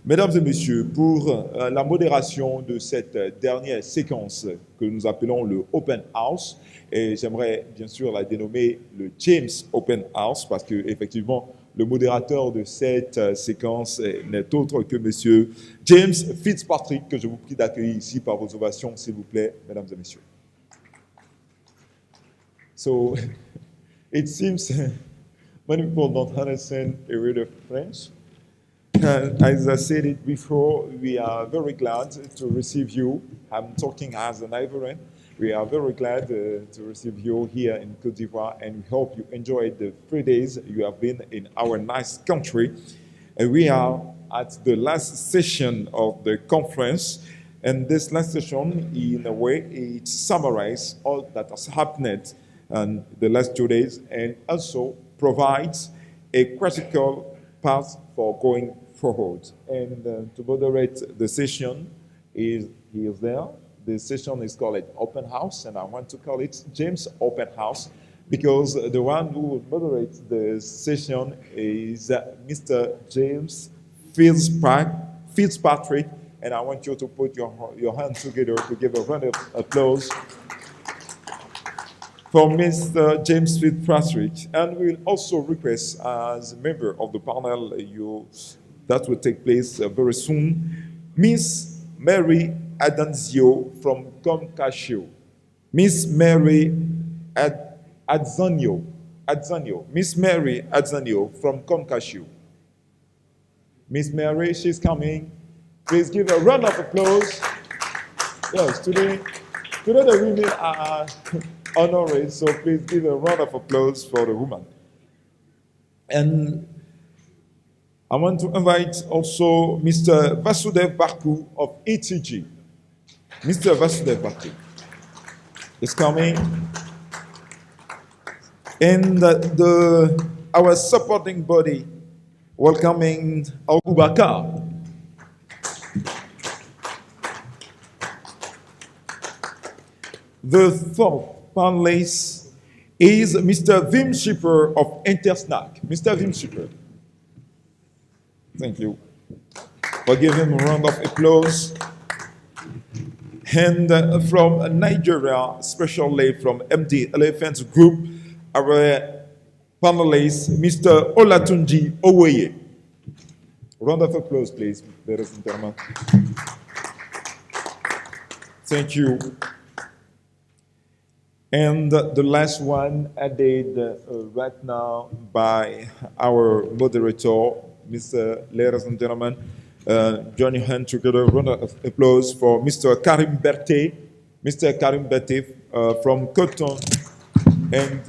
Mesdames et messieurs, pour la modération de cette dernière séquence que nous appelons le Open House, et j'aimerais bien sûr la dénommer le James Open House parce que effectivement le modérateur de cette séquence n'est autre que monsieur James Fitzpatrick, que je vous prie d'accueillir ici par vos ovations, s'il vous plaît, mesdames et messieurs. So, it seems many people don't understand a word of French. As I said it before, we are very glad to receive you. I'm talking as an Ivorian. We are very glad to receive you here in Côte d'Ivoire, and we hope you enjoyed the 3 days you have been in our nice country. And we are at the last session of the conference, and this last session, in a way, it summarizes all that has happened in the last 2 days, and also provides a critical path for going forward. And to moderate the session, he is there. The session is called Open House, and I want to call it James Open House because the one who will moderate the session is Mr. James Fitzpatrick, and I want you to put your hands together to give a round of applause for Mr. James Fitzpatrick. And we'll also request, as a member of the panel, that will take place very soon, Miss Mary Adanzio from Comcasio. Miss Mary Adzanio. Miss Mary Adzanio from Comcasio. Miss Mary, she's coming. Please give a round of applause. Yes, today the women are honored, so please give a round of applause for the woman. And I want to invite also Mr. Vasudev Barku of ETG. Mr. Vasudev Barku is coming. And our supporting body welcoming Abubakar. The fourth panelist is Mr. Wim Schipper of Intersnack. Mr. Wim Schipper. Thank you. For giving him a round of applause. And from Nigeria, especially from MD Elephant Group, our panelist, Mr. Olatunji Owoye. Round of applause, please, ladies and gentlemen. Thank you. And the last one added right now by our moderator, ladies and gentlemen, join your hand together, round of applause for Mr. Karim Berthe, from Coton and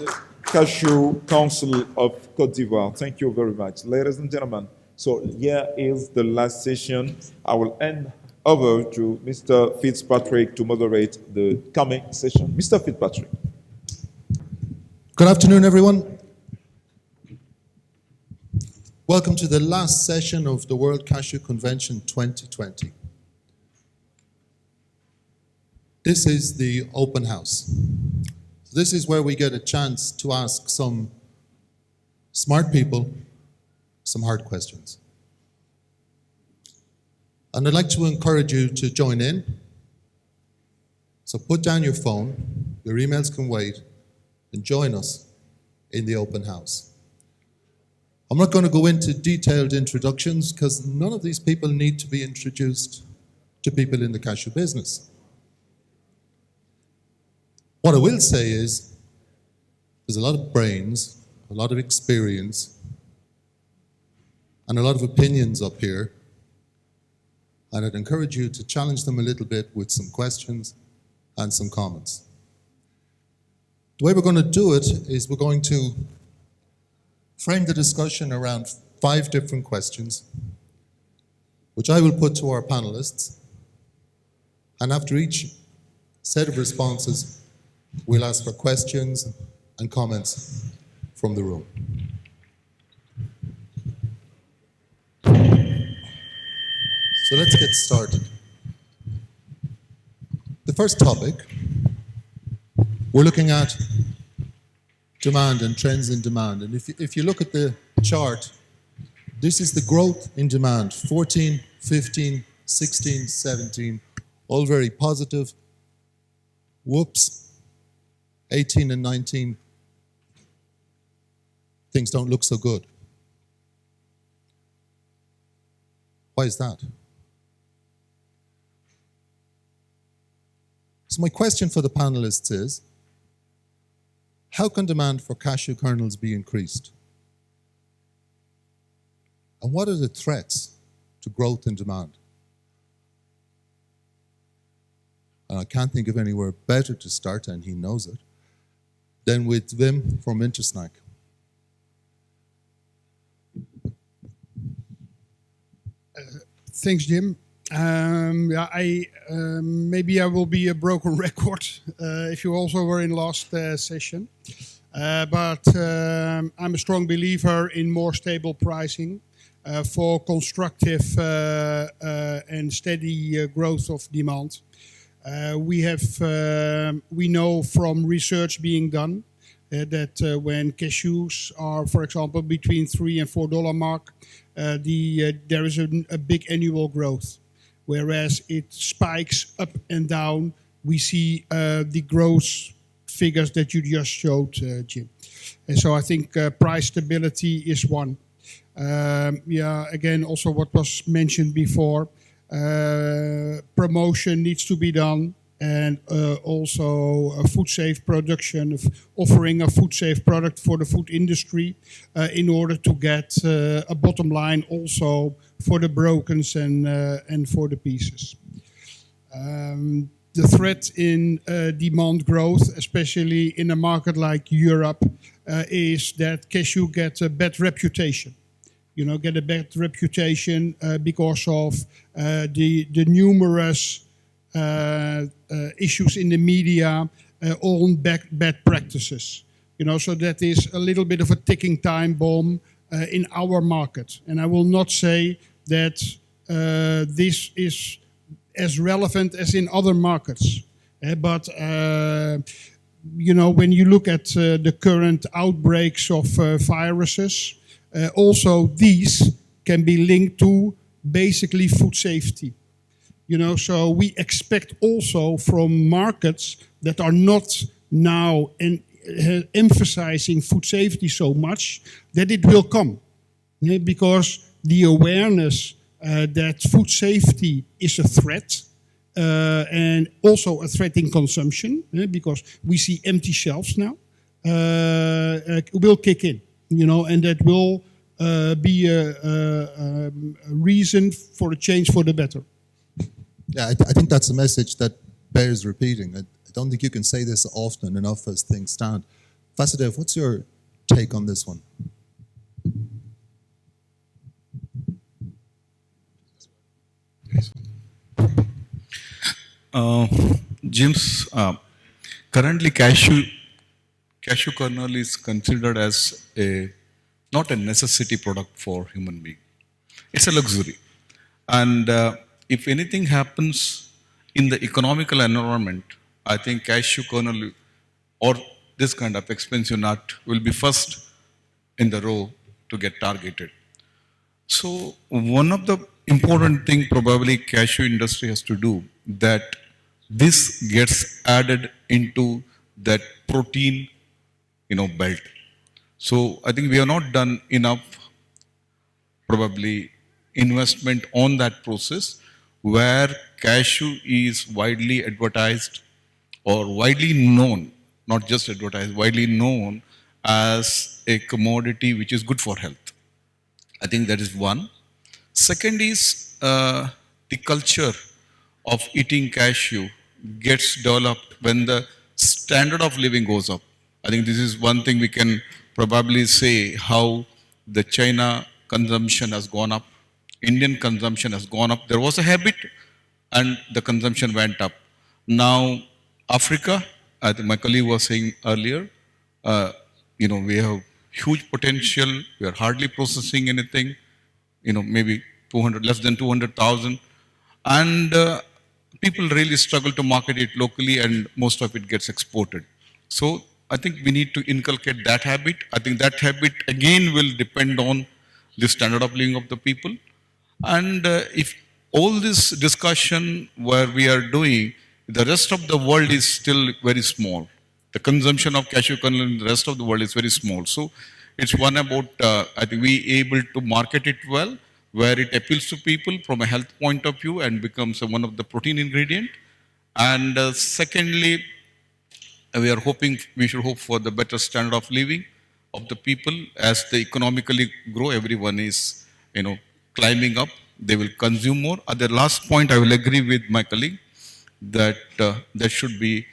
Cashew Council of Côte d'Ivoire. Thank you very much, ladies and gentlemen. So here is the last session. I will hand over to Mr. Fitzpatrick to moderate the coming session. Mr. Fitzpatrick. Good afternoon, everyone. Welcome to the last session of the World Cashew Convention 2020. This is the open house. This is where we get a chance to ask some smart people some hard questions. And I'd like to encourage you to join in. So put down your phone, your emails can wait, and join us in the open house. I'm not going to go into detailed introductions because none of these people need to be introduced to people in the cashew business. What I will say is there's a lot of brains, a lot of experience, and a lot of opinions up here. And I'd encourage you to challenge them a little bit with some questions and some comments. The way we're going to do it is we're going to frame the discussion around 5 different questions, which I will put to our panelists. And after each set of responses, we'll ask for questions and comments from the room. So let's get started. The first topic, we're looking at demand and trends in demand. And if you look at the chart, this is the growth in demand, 14 15, 16, 17, all very positive. Whoops, 18 and 19, things don't look so good. Why is that? So my question for the panelists is, how can demand for cashew kernels be increased? And what are the threats to growth in demand? And I can't think of anywhere better to start, and he knows it, than with Wim from Intersnack. Thanks, Jim. Maybe I will be a broken record if you also were in last session. But I'm a strong believer in more stable pricing for constructive and steady growth of demand. We know from research being done that when cashews are, for example, between $3 and $4 mark, there is a big annual growth. Whereas it spikes up and down, we see the growth figures that you just showed, Jim. And so I think price stability is one. Again, also what was mentioned before, promotion needs to be done, and also a food safe production, of offering a food safe product for the food industry in order to get a bottom line also for the brokens and for the pieces. The threat in demand growth, especially in a market like Europe, is that cashew gets a bad reputation. Get a bad reputation because of the numerous issues in the media on bad practices. So that is a little bit of a ticking time bomb in our market. And I will not say that this is as relevant as in other markets. But when you look at the current outbreaks of viruses, also these can be linked to basically food safety. So we expect also from markets that are not now emphasizing food safety so much that it will come. Because the awareness that food safety is a threat and also a threat in consumption, because we see empty shelves now, will kick in. And that will be a reason for a change for the better. Yeah, I think that's a message that bears repeating. I don't think you can say this often enough as things stand. Vasudev, what's your take on this one? James, currently cashew kernel is considered as not a necessity product for human being. It's a luxury. And if anything happens in the economical environment, I think cashew kernel or this kind of expensive nut will be first in the row to get targeted. So one of the important thing probably cashew industry has to do, that this gets added into that protein belt. So I think we have not done enough probably investment on that process where cashew is widely advertised or widely known, not just advertised, widely known as a commodity which is good for health. I think that is one. Second is the culture of eating cashew gets developed when the standard of living goes up. I think this is one thing we can probably say, how the China consumption has gone up, Indian consumption has gone up. There was a habit and the consumption went up. Now, Africa, I think my colleague was saying earlier, we have huge potential. We are hardly processing anything, maybe less than 200,000. And people really struggle to market it locally, and most of it gets exported. So I think we need to inculcate that habit. I think that habit again will depend on the standard of living of the people. And if all this discussion where we are doing, the rest of the world is still very small. The consumption of cashew kernel in the rest of the world is very small. So it's one about, I think we able to market it well, where it appeals to people from a health point of view and becomes one of the protein ingredient. And secondly, we are hoping, we should hope for the better standard of living of the people as they economically grow. Everyone is, climbing up. They will consume more. At the last point, I will agree with my colleague that there should be,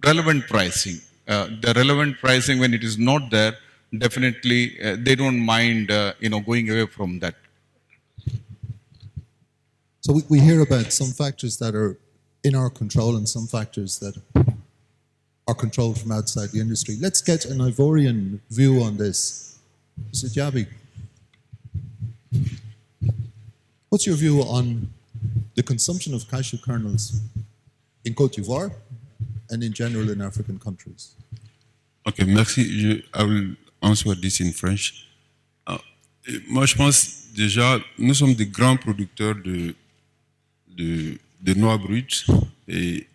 relevant pricing. The relevant pricing, when it is not there, definitely they don't mind, going away from that. So we hear about some factors that are in our control and some factors that are controlled from outside the industry. Let's get an Ivorian view on this. Mr. Diaby, what's your view on the consumption of cashew kernels in Côte d'Ivoire and in general in African countries? Ok, merci. I will answer this in French. Moi, je pense déjà, nous sommes des grands producteurs de noix brutes. Et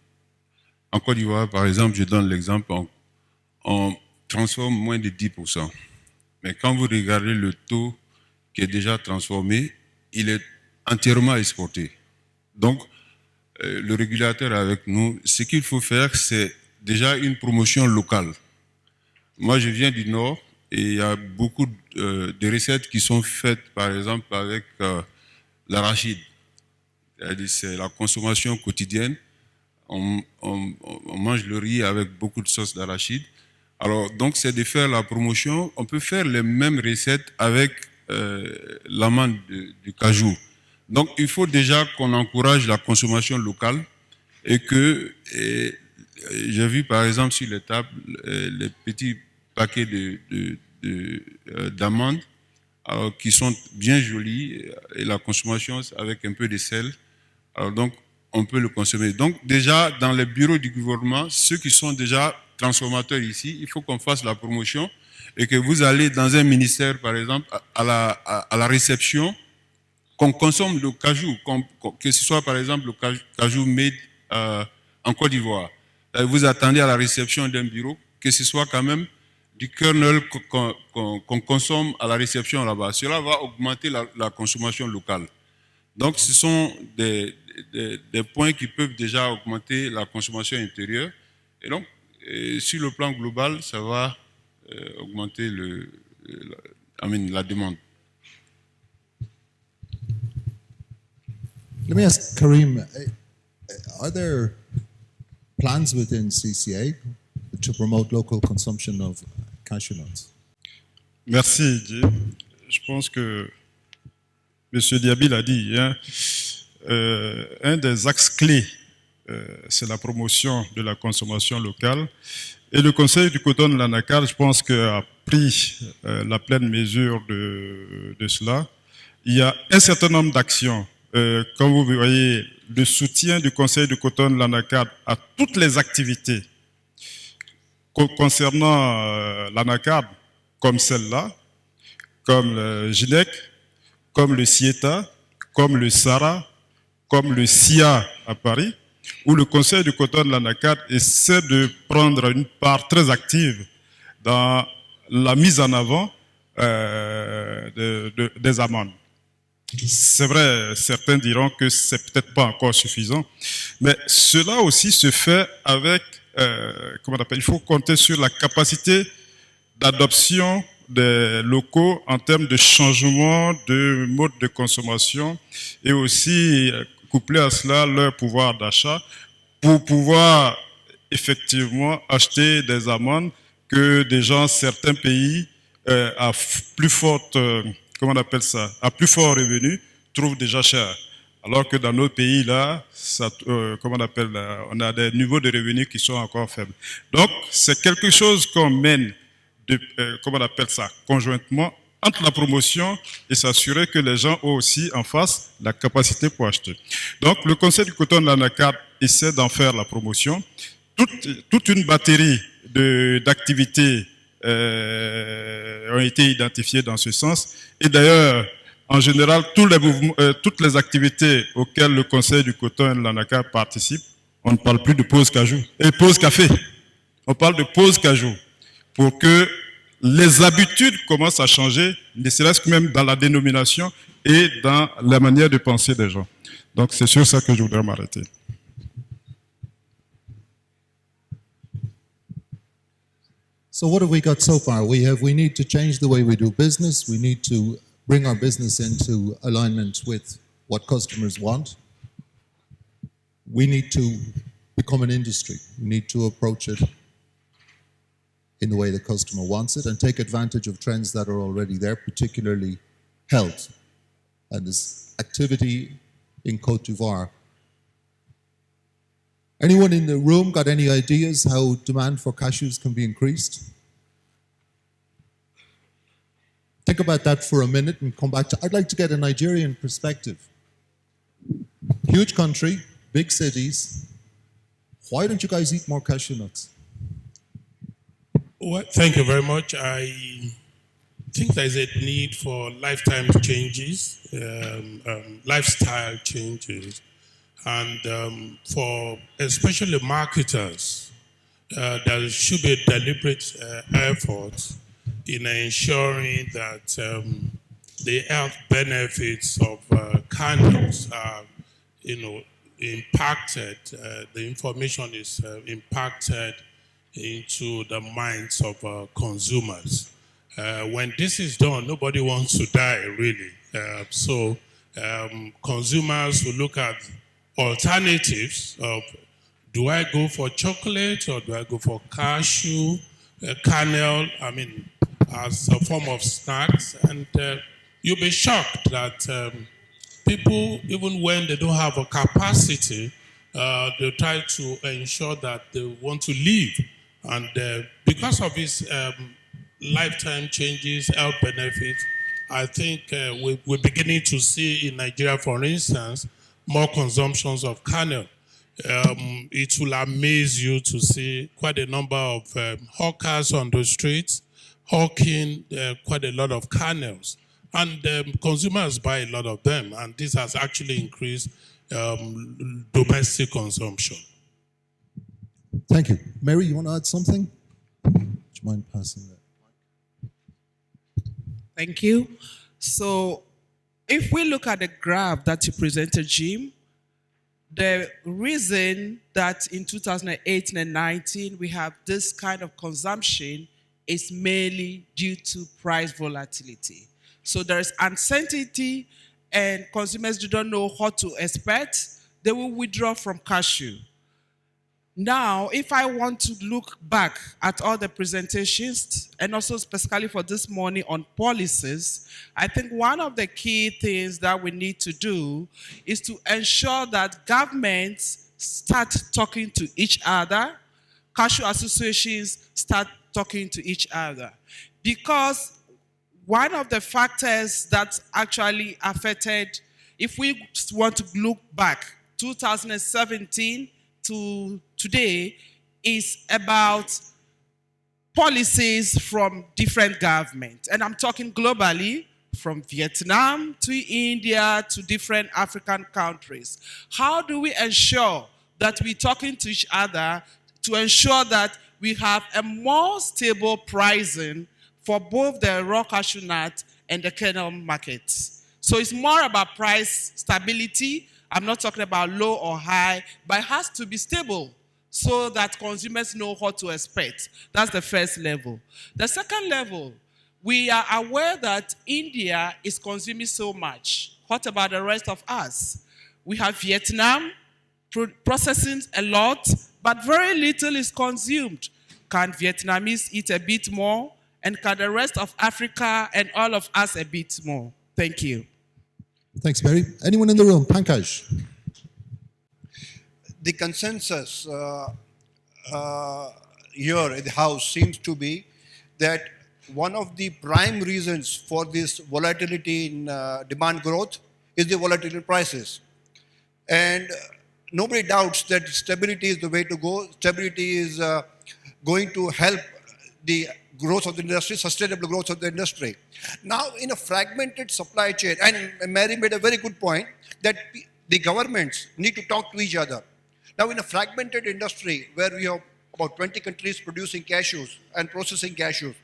en Côte d'Ivoire, par exemple, je donne l'exemple, on transforme moins de 10%. Mais quand vous regardez le taux qui est déjà transformé, il est entièrement exporté. Donc, le régulateur avec nous, ce qu'il faut faire, c'est déjà une promotion locale. Moi, je viens du Nord et il y a beaucoup de recettes qui sont faites, par exemple, avec l'arachide. C'est la consommation quotidienne. On mange le riz avec beaucoup de sauce d'arachide. Alors, donc, c'est de faire la promotion. On peut faire les mêmes recettes avec l'amande du cajou. Donc, il faut déjà qu'on encourage la consommation locale et que, j'ai vu par exemple sur les tables, les petits paquets d'amandes qui sont bien jolis et la consommation avec un peu de sel. Alors donc, on peut le consommer. Donc, déjà, dans les bureaux du gouvernement, ceux qui sont déjà transformateurs ici, il faut qu'on fasse la promotion et que vous allez dans un ministère, par exemple, à la réception, qu'on consomme le cajou, que ce soit par exemple le cajou made en Côte d'Ivoire. Vous attendez à la réception d'un bureau, que ce soit quand même du kernel qu'on consomme à la réception là-bas. Cela va augmenter la consommation locale. Donc ce sont des points qui peuvent déjà augmenter la consommation intérieure. Et donc, sur le plan global, ça va augmenter la demande. Let me ask Karim, are there plans within CCA to promote local consumption of cashew nuts? Merci, Didier. Je pense que M. Diaby l'a dit, hein, un des axes clés, c'est la promotion de la consommation locale. Et le Conseil du coton de l'Anacar, je pense a pris la pleine mesure de cela. Il y a un certain nombre d'actions. Comme vous voyez, le soutien du Conseil du coton de l'Anacar à toutes les activités concernant l'Anacar, comme celle-là, comme le GINEC, comme le CIETA, comme le SARA, comme le SIA à Paris, où le Conseil du coton de l'Anacar essaie de prendre une part très active dans la mise en avant des amendes. C'est vrai, certains diront que c'est peut-être pas encore suffisant, mais cela aussi se fait avec, il faut compter sur la capacité d'adoption des locaux en termes de changement de mode de consommation et aussi couplé à cela leur pouvoir d'achat pour pouvoir effectivement acheter des amendes que des gens, certains pays à plus forte, à plus fort revenu trouvent déjà cher. Alors que dans nos pays là, on a des niveaux de revenus qui sont encore faibles. Donc c'est quelque chose qu'on mène conjointement entre la promotion et s'assurer que les gens ont aussi en face la capacité pour acheter. Donc le Conseil du coton de l'Anacar essaie d'en faire la promotion. Toute une batterie d'activités ont été identifiées dans ce sens. Et d'ailleurs, En général, toutes les activités auxquelles le Conseil du coton et de l'anacarde participe, on ne parle plus de pause cajou et pause café. On parle de pause cajou pour que les habitudes commencent à changer, ne serait-ce que même dans la dénomination et dans la manière de penser des gens. Donc c'est sur ça que je voudrais m'arrêter. So what have we got so far? We need to change the way we do business. We need to bring our business into alignment with what customers want. We need to become an industry. We need to approach it in the way the customer wants it and take advantage of trends that are already there, particularly health. And this activity in Côte d'Ivoire. Anyone in the room got any ideas how demand for cashews can be increased? Think about that for a minute and come back to, I'd like to get a Nigerian perspective. Huge country, big cities. Why don't you guys eat more cashew nuts? Well, thank you very much. I think there's a need for lifetime changes, lifestyle changes, and for especially marketers, there should be a deliberate effort in ensuring that the health benefits of cannabis are, impacted. The information is impacted into the minds of consumers. When this is done, nobody wants to die, really. So consumers will look at alternatives of, do I go for chocolate or do I go for cashew, kernel, as a form of snacks? And you'll be shocked that people, even when they don't have a capacity, they try to ensure that they want to live. And because of these lifetime changes, health benefits, I think we're beginning to see in Nigeria, for instance, more consumptions of kernel. It will amaze you to see quite a number of hawkers on the streets hawking quite a lot of kernels. And consumers buy a lot of them, and this has actually increased domestic consumption. Thank you. Mary, you want to add something? Would you mind passing that? Thank you. So if we look at the graph that you presented, Jim, the reason that in 2018 and 19 we have this kind of consumption is mainly due to price volatility. So there is uncertainty and consumers do not know what to expect. They will withdraw from cashew. Now, if I want to look back at all the presentations, and also specifically for this morning on policies, I think one of the key things that we need to do is to ensure that governments start talking to each other, cashew associations start talking to each other. Because one of the factors that actually affected, if we want to look back, 2017 to today, is about policies from different governments. And I'm talking globally, from Vietnam to India to different African countries. How do we ensure that we're talking to each other to ensure that we have a more stable pricing for both the raw cashew nut and the kernel markets? So it's more about price stability. I'm not talking about low or high, but it has to be stable so that consumers know what to expect. That's the first level. The second level, we are aware that India is consuming so much. What about the rest of us? We have Vietnam processing a lot, but very little is consumed. Can Vietnamese eat a bit more? And can the rest of Africa and all of us a bit more? Thank you. Thanks, Mary. Anyone in the room? Pankaj. The consensus here in the House seems to be that one of the prime reasons for this volatility in demand growth is the volatility in prices. And nobody doubts that stability is the way to go. Stability is going to help the growth of the industry, sustainable growth of the industry. Now, in a fragmented supply chain, and Mary made a very good point that the governments need to talk to each other. Now, in a fragmented industry where we have about 20 countries producing cashews and processing cashews,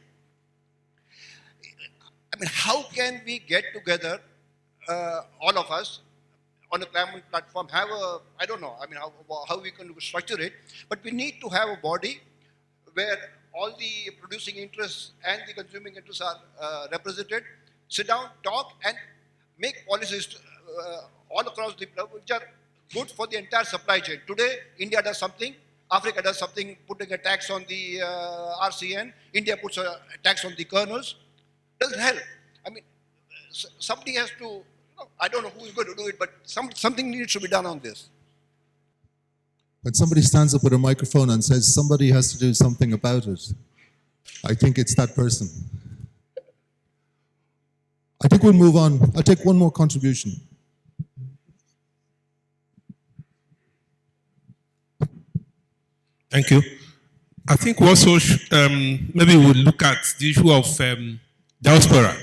I mean, how can we get together, all of us, on a common platform, have a, I don't know, I mean, how we can structure it, but we need to have a body where all the producing interests and the consuming interests are represented, sit down, talk, and make policies all across the, which are good for the entire supply chain. Today, India does something, Africa does something, putting a tax on the RCN, India puts a tax on the kernels. Doesn't help. I mean, somebody has to, you know, I don't know who is going to do it, but something needs to be done on this. When somebody stands up with a microphone and says somebody has to do something about it, I think it's that person. I think we'll move on. I'll take one more contribution. Thank you. I think we also maybe we'll look at the issue of diaspora,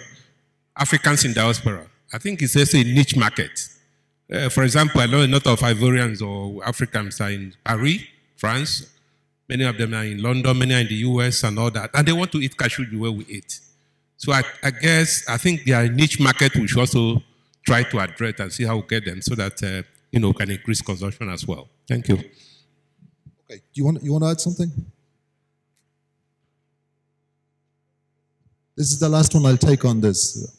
Africans in diaspora. I think it's also a niche market. For example, I know a lot of Ivorians or Africans are in Paris, France. Many of them are in London, many are in the US and all that. And they want to eat cashew the way we eat. So I guess, I think they are a niche market we should also try to address and see how we get them so that, we can increase consumption as well. Thank you. Okay, do you want to add something? This is the last one I'll take on this.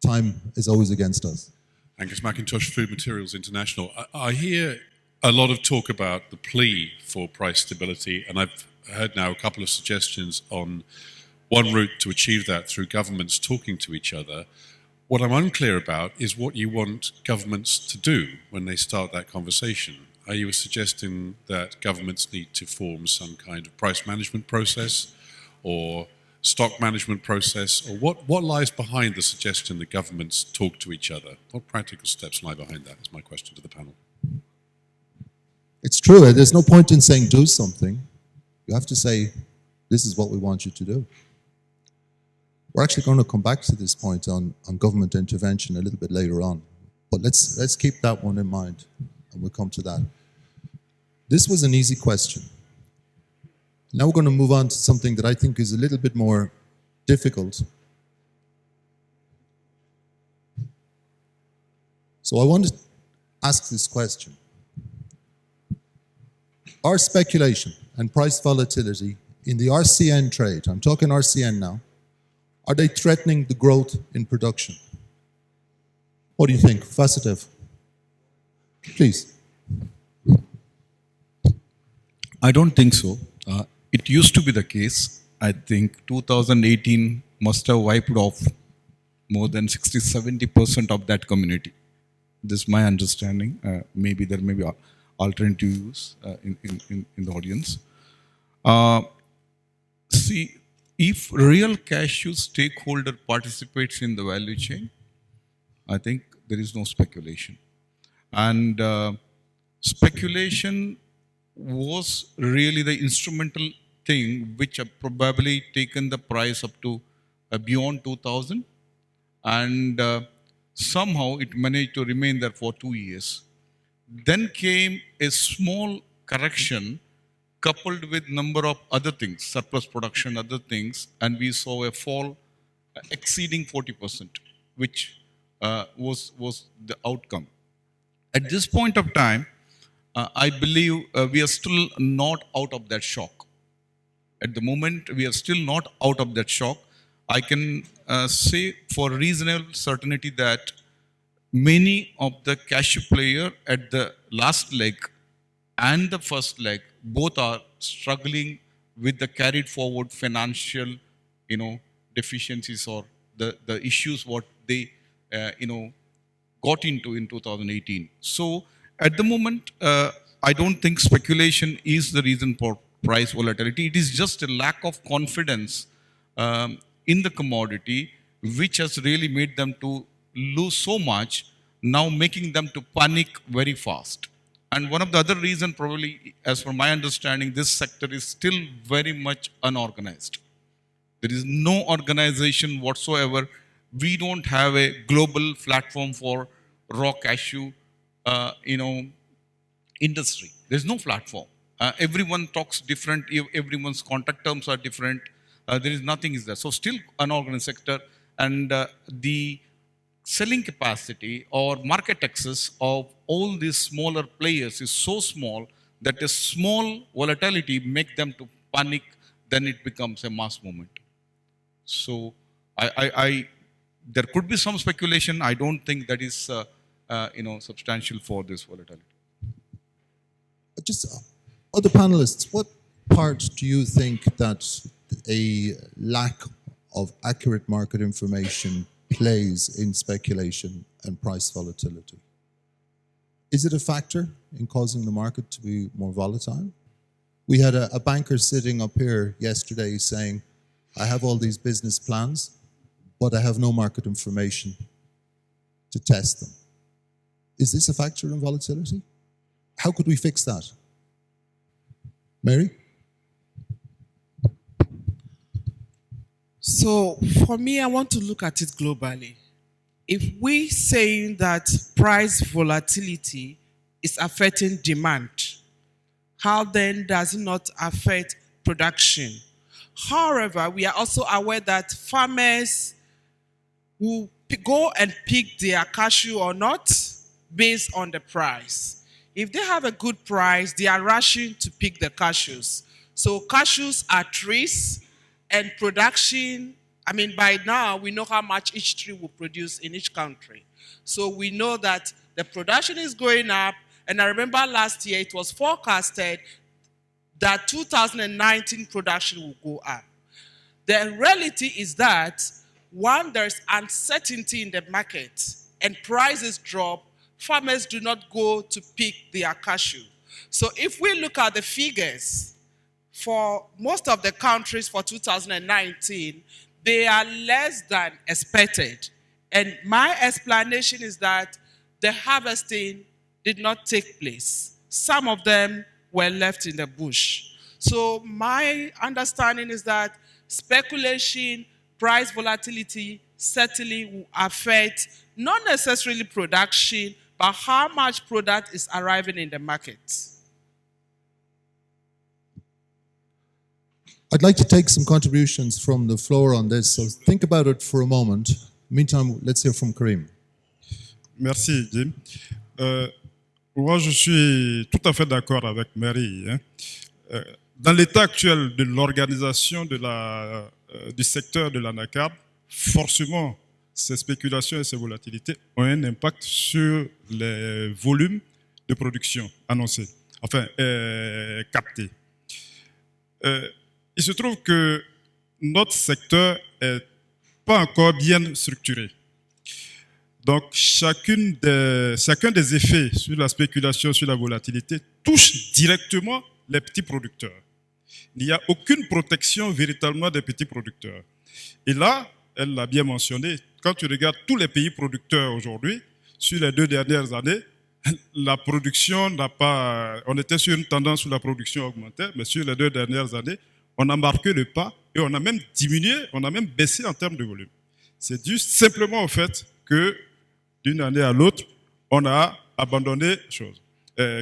Time is always against us. Angus McIntosh, Food Materials International. I hear a lot of talk about the plea for price stability, and I've heard now a couple of suggestions on one route to achieve that through governments talking to each other. What I'm unclear about is what you want governments to do when they start that conversation. Are you suggesting that governments need to form some kind of price management process or stock management process, or what lies behind the suggestion that governments talk to each other? What practical steps lie behind that is my question to the panel. It's true. There's no point in saying do something. You have to say, this is what we want you to do. We're actually going to come back to this point on government intervention a little bit later on. But let's keep that one in mind, and we'll come to that. This was an easy question. Now we're going to move on to something that I think is a little bit more difficult. So I want to ask this question. Are speculation and price volatility in the RCN trade, I'm talking RCN now, are they threatening the growth in production? What do you think? Vasudev, please. I don't think so. It used to be the case. I think 2018 must have wiped off more than 60-70% of that community. This is my understanding. Maybe there may be alternative views in the audience. See, if real cashew stakeholder participates in the value chain, I think there is no speculation. And speculation was really the instrumental thing which have probably taken the price up to beyond 2000, and somehow it managed to remain there for 2 years. Then came a small correction coupled with number of other things, surplus production, other things, and we saw a fall exceeding 40%, which was the outcome. At this point of time, I believe we are still not out of that shock. At the moment, we are still not out of that shock. I can say for reasonable certainty that many of the cashew player at the last leg and the first leg both are struggling with the carried forward financial, deficiencies or the issues what they, got into in 2018. So at the moment, I don't think speculation is the reason for price volatility. It is just a lack of confidence in the commodity, which has really made them to lose so much, now making them to panic very fast. And one of the other reasons probably, as per my understanding, this sector is still very much unorganized. There is no organization whatsoever. We don't have a global platform for raw cashew, industry. There's no platform. Everyone talks different. Everyone's contact terms are different. There is nothing is there. So still unorganized sector, and the selling capacity or market access of all these smaller players is so small that a small volatility make them to panic. Then it becomes a mass movement. So there could be some speculation. I don't think that is substantial for this volatility. Just other panelists, what part do you think that a lack of accurate market information plays in speculation and price volatility? Is it a factor in causing the market to be more volatile? We had a banker sitting up here yesterday saying, I have all these business plans, but I have no market information to test them. Is this a factor in volatility? How could we fix that? Mary? So for me, I want to look at it globally. If we saying that price volatility is affecting demand, how then does it not affect production? However, we are also aware that farmers will go and pick their cashew or not based on the price. If they have a good price, they are rushing to pick the cashews. So cashews are trees, and production, by now we know how much each tree will produce in each country. So we know that the production is going up, and I remember last year it was forecasted that 2019 production will go up. The reality is that, one, there's uncertainty in the market and prices drop, farmers do not go to pick their cashew. So if we look at the figures for most of the countries for 2019, they are less than expected. And my explanation is that the harvesting did not take place. Some of them were left in the bush. So my understanding is that speculation, price volatility certainly will affect not necessarily production, but how much product is arriving in the market. I'd like to take some contributions from the floor on this, so think about it for a moment. Meantime, let's hear from Karim. Merci, Jim. Moi, je suis tout à fait d'accord avec Mary. Dans l'état actuel de l'organisation du secteur de l'anacarde, forcément, ces spéculations et ces volatilités ont un impact sur les volumes de production annoncés, captés. Il se trouve que notre secteur n'est pas encore bien structuré. Donc, chacun des effets sur la spéculation, sur la volatilité, touche directement les petits producteurs. Il n'y a aucune protection véritablement des petits producteurs. Et là, elle l'a bien mentionné, quand tu regardes tous les pays producteurs aujourd'hui, sur les 2 dernières années, la production n'a pas... On était sur une tendance où la production augmentait, mais sur les 2 dernières années, on a marqué le pas et on a même diminué, on a même baissé en termes de volume. C'est dû simplement au fait que d'une année à l'autre, on a abandonné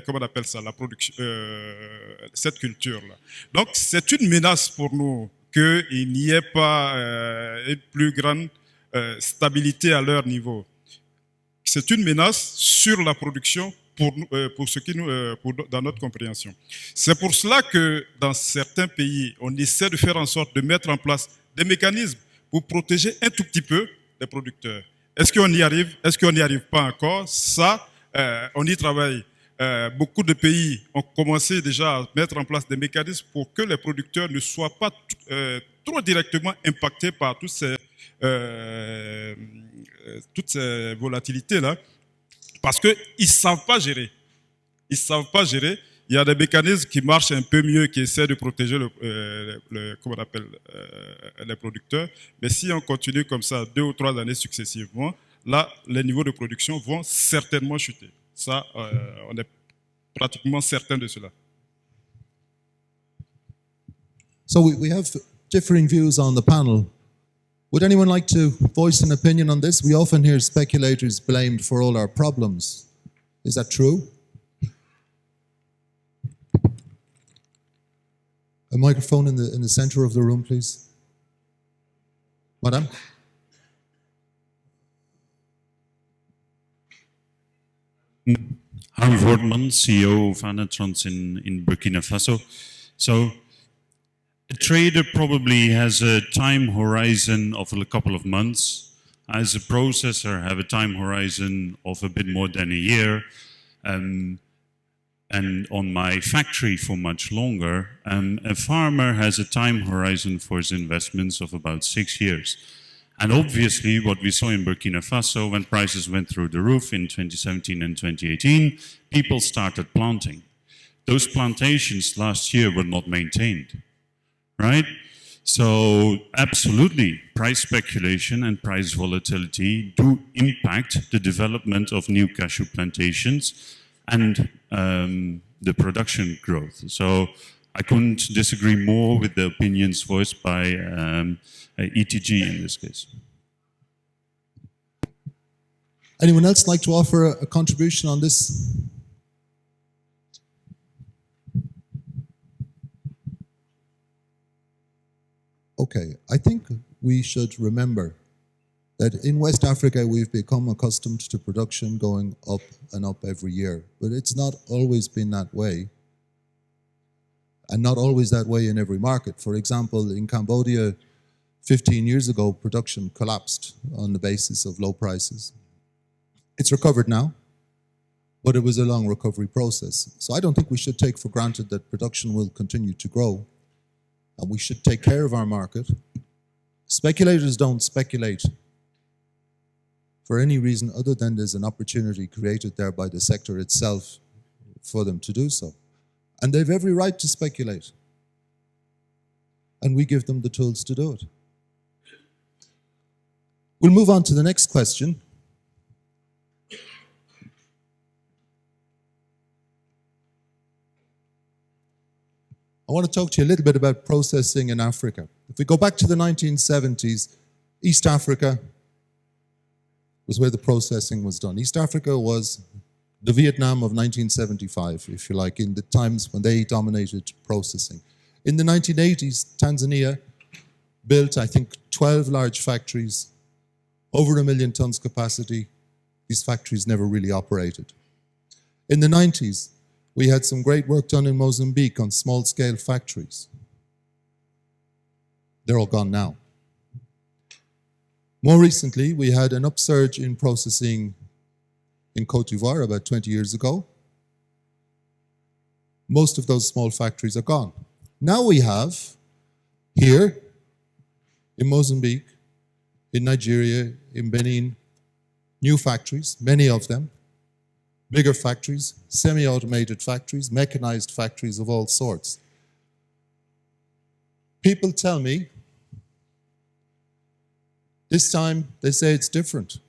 comment on appelle ça, la production, cette culture-là. Donc, c'est une menace pour nous qu'il n'y ait pas une plus grande stabilité à leur niveau. C'est une menace sur la production dans notre compréhension. C'est pour cela que dans certains pays, on essaie de faire en sorte de mettre en place des mécanismes pour protéger un tout petit peu les producteurs. Est-ce qu'on y arrive? Est-ce qu'on n'y arrive pas encore? Ça, on y travaille. Beaucoup de pays ont commencé déjà à mettre en place des mécanismes pour que les producteurs ne soient pas trop directement impactés par toutes ces volatilités-là, parce qu'ils ne savent pas gérer. Ils ne savent pas gérer. Il y a des mécanismes qui marchent un peu mieux, qui essaient de protéger les producteurs. Mais si on continue comme ça 2 ou 3 années successivement, là, les niveaux de production vont certainement chuter. Ça, on est pratiquement certain de cela. So we have differing views on the panel. Would anyone like to voice an opinion on this? We often hear speculators blamed for all our problems. Is that true? A microphone in the center of the room, please. Madam? Harm Wortman, CEO of Anatrans in Burkina Faso. So a trader probably has a time horizon of a couple of months. As a processor, have a time horizon of a bit more than a year. And on my factory for much longer. A farmer has a time horizon for his investments of about 6 years. And obviously, what we saw in Burkina Faso, when prices went through the roof in 2017 and 2018, people started planting. Those plantations last year were not maintained, right? So absolutely, price speculation and price volatility do impact the development of new cashew plantations and the production growth. So I couldn't disagree more with the opinions voiced by ETG in this case. Anyone else like to offer a contribution on this? Okay, I think we should remember that in West Africa we've become accustomed to production going up and up every year, but it's not always been that way, and not always that way in every market. For example, in Cambodia, 15 years ago, production collapsed on the basis of low prices. It's recovered now, but it was a long recovery process. So I don't think we should take for granted that production will continue to grow, and we should take care of our market. Speculators don't speculate for any reason other than there's an opportunity created there by the sector itself for them to do so. And they've every right to speculate. And we give them the tools to do it. We'll move on to the next question. I want to talk to you a little bit about processing in Africa. If we go back to the 1970s, East Africa was where the processing was done. East Africa was the Vietnam of 1975, if you like, in the times when they dominated processing. In the 1980s, Tanzania built, I think, 12 large factories, over 1 million tons capacity. These factories never really operated. In the 90s, we had some great work done in Mozambique on small-scale factories. They're all gone now. More recently, we had an upsurge in processing in Côte d'Ivoire about 20 years ago. Most of those small factories are gone. Now we have here in Mozambique, in Nigeria, in Benin, new factories, many of them, bigger factories, semi-automated factories, mechanized factories of all sorts. People tell me, this time they say it's different.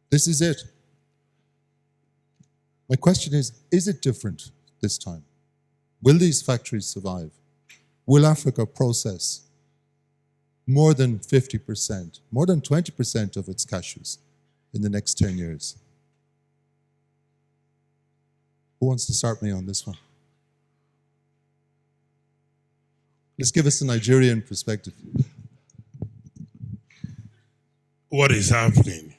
This is it. My question is it different this time? Will these factories survive? Will Africa process more than 50%, more than 20% of its cashews in the next 10 years? Who wants to start me on this one? Let's give us a Nigerian perspective. What is happening?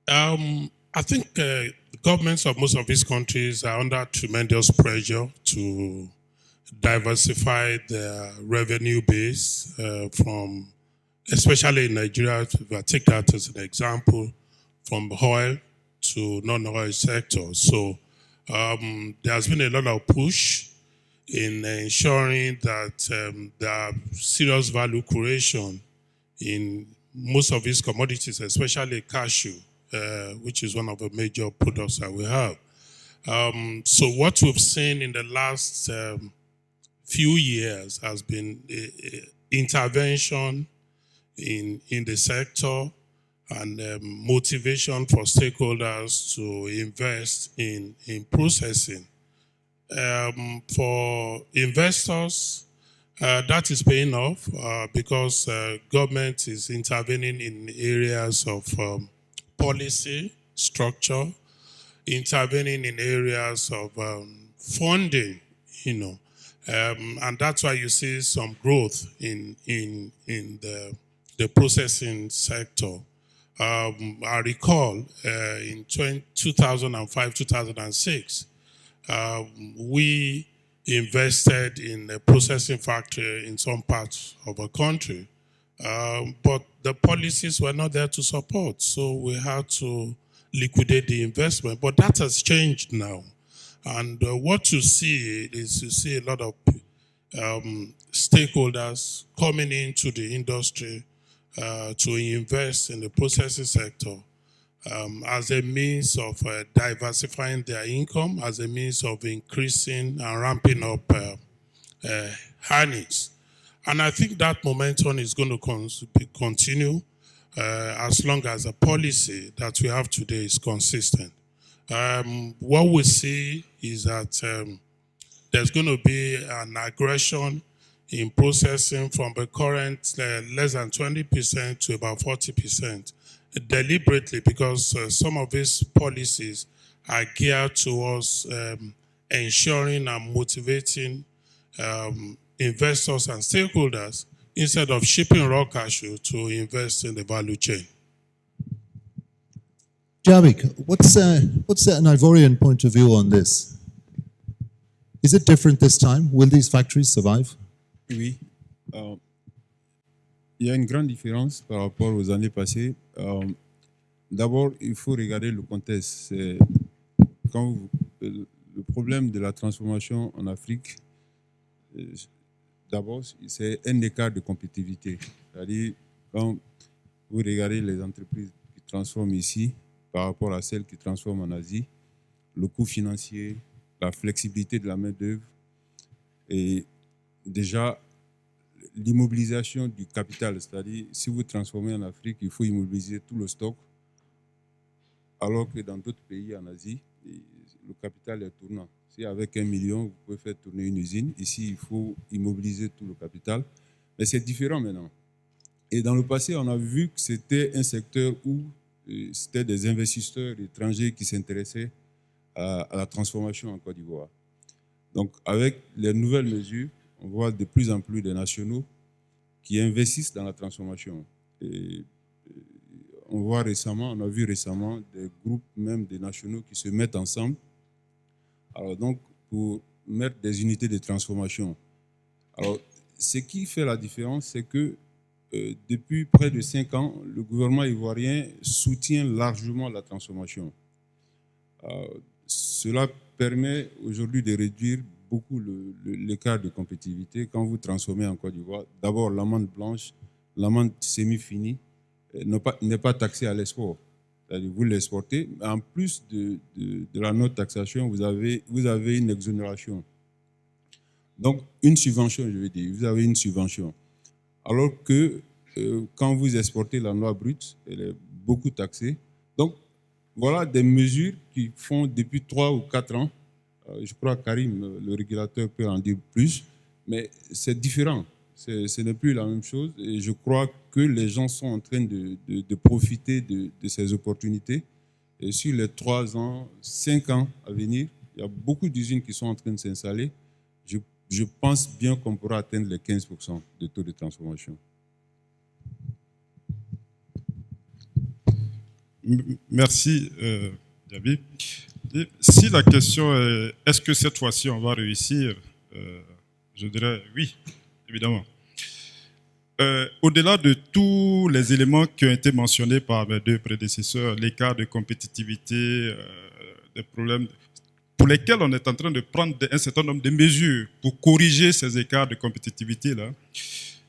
I think governments of most of these countries are under tremendous pressure to diversify their revenue base from, especially in Nigeria, if I take that as an example, from oil to non-oil sectors. So there has been a lot of push in ensuring that there are serious value creation in most of these commodities, especially cashew, which is one of the major products that we have. So what we've seen in the last few years has been intervention in the sector and motivation for stakeholders to invest in processing. For investors, That is paying off because government is intervening in areas of policy, structure, intervening in areas of funding, and that's why you see some growth in the processing sector. I recall in 2005, 2006, we invested in a processing factory in some parts of the country, but the policies were not there to support, so we had to liquidate the investment. But that has changed now, and what you see is you see a lot of stakeholders coming into the industry to invest in the processing sector as a means of diversifying their income, as a means of increasing and ramping up earnings. And I think that momentum is going to continue as long as the policy that we have today is consistent. What we see is that there's going to be an aggression in processing from the current less than 20% to about 40%, deliberately, because some of these policies are geared towards ensuring and motivating investors and stakeholders instead of shipping raw cashew to invest in the value chain. Jamik, what's an Ivorian point of view on this? Is it different this time? Will these factories survive? Oui. Il y a une grande différence par rapport aux années passées. D'abord, il faut regarder le contexte. Le problème de la transformation en Afrique, d'abord, c'est un écart de compétitivité. C'est-à-dire, quand vous regardez les entreprises qui transforment ici par rapport à celles qui transforment en Asie, le coût financier, la flexibilité de la main-d'œuvre et déjà l'immobilisation du capital. C'est-à-dire, si vous transformez en Afrique, il faut immobiliser tout le stock, alors que dans d'autres pays en Asie, le capital est tournant. Si avec 1 million, vous pouvez faire tourner une usine, ici, il faut immobiliser tout le capital. Mais c'est différent maintenant. Et dans le passé, on a vu que c'était un secteur où c'était des investisseurs étrangers qui s'intéressaient à la transformation en Côte d'Ivoire. Donc, avec les nouvelles mesures, on voit de plus en plus de nationaux qui investissent dans la transformation. Et on a vu récemment des groupes, même des nationaux, qui se mettent ensemble. Alors donc, pour mettre des unités de transformation. Alors, ce qui fait la différence, c'est que depuis près de 5 ans, le gouvernement ivoirien soutient largement la transformation. Cela permet aujourd'hui de réduire beaucoup l'écart de compétitivité. Quand vous transformez en Côte d'Ivoire, d'abord l'amande blanche, l'amande semi-finie n'est pas taxée à l'export. C'est-à-dire vous l'exportez, en plus de la non-taxation, vous avez une exonération. Donc une subvention, je veux dire, vous avez une subvention. Alors que quand vous exportez la noix brute, elle est beaucoup taxée. Donc voilà des mesures qui font depuis 3 ou 4 ans. Je crois que Karim, le régulateur, peut en dire plus, mais c'est différent. Ce n'est plus la même chose. Et je crois que les gens sont en train de profiter de ces opportunités. Et sur les 3 ans, 5 ans à venir, il y a beaucoup d'usines qui sont en train de s'installer. Je pense bien qu'on pourra atteindre les 15% de taux de transformation. Merci, Yabi. Si la question est est-ce que cette fois-ci on va réussir, je dirais oui, évidemment. Au-delà de tous les éléments qui ont été mentionnés par mes 2 prédécesseurs, l'écart de compétitivité, des problèmes pour lesquels on est en train de prendre un certain nombre de mesures pour corriger ces écarts de compétitivité-là,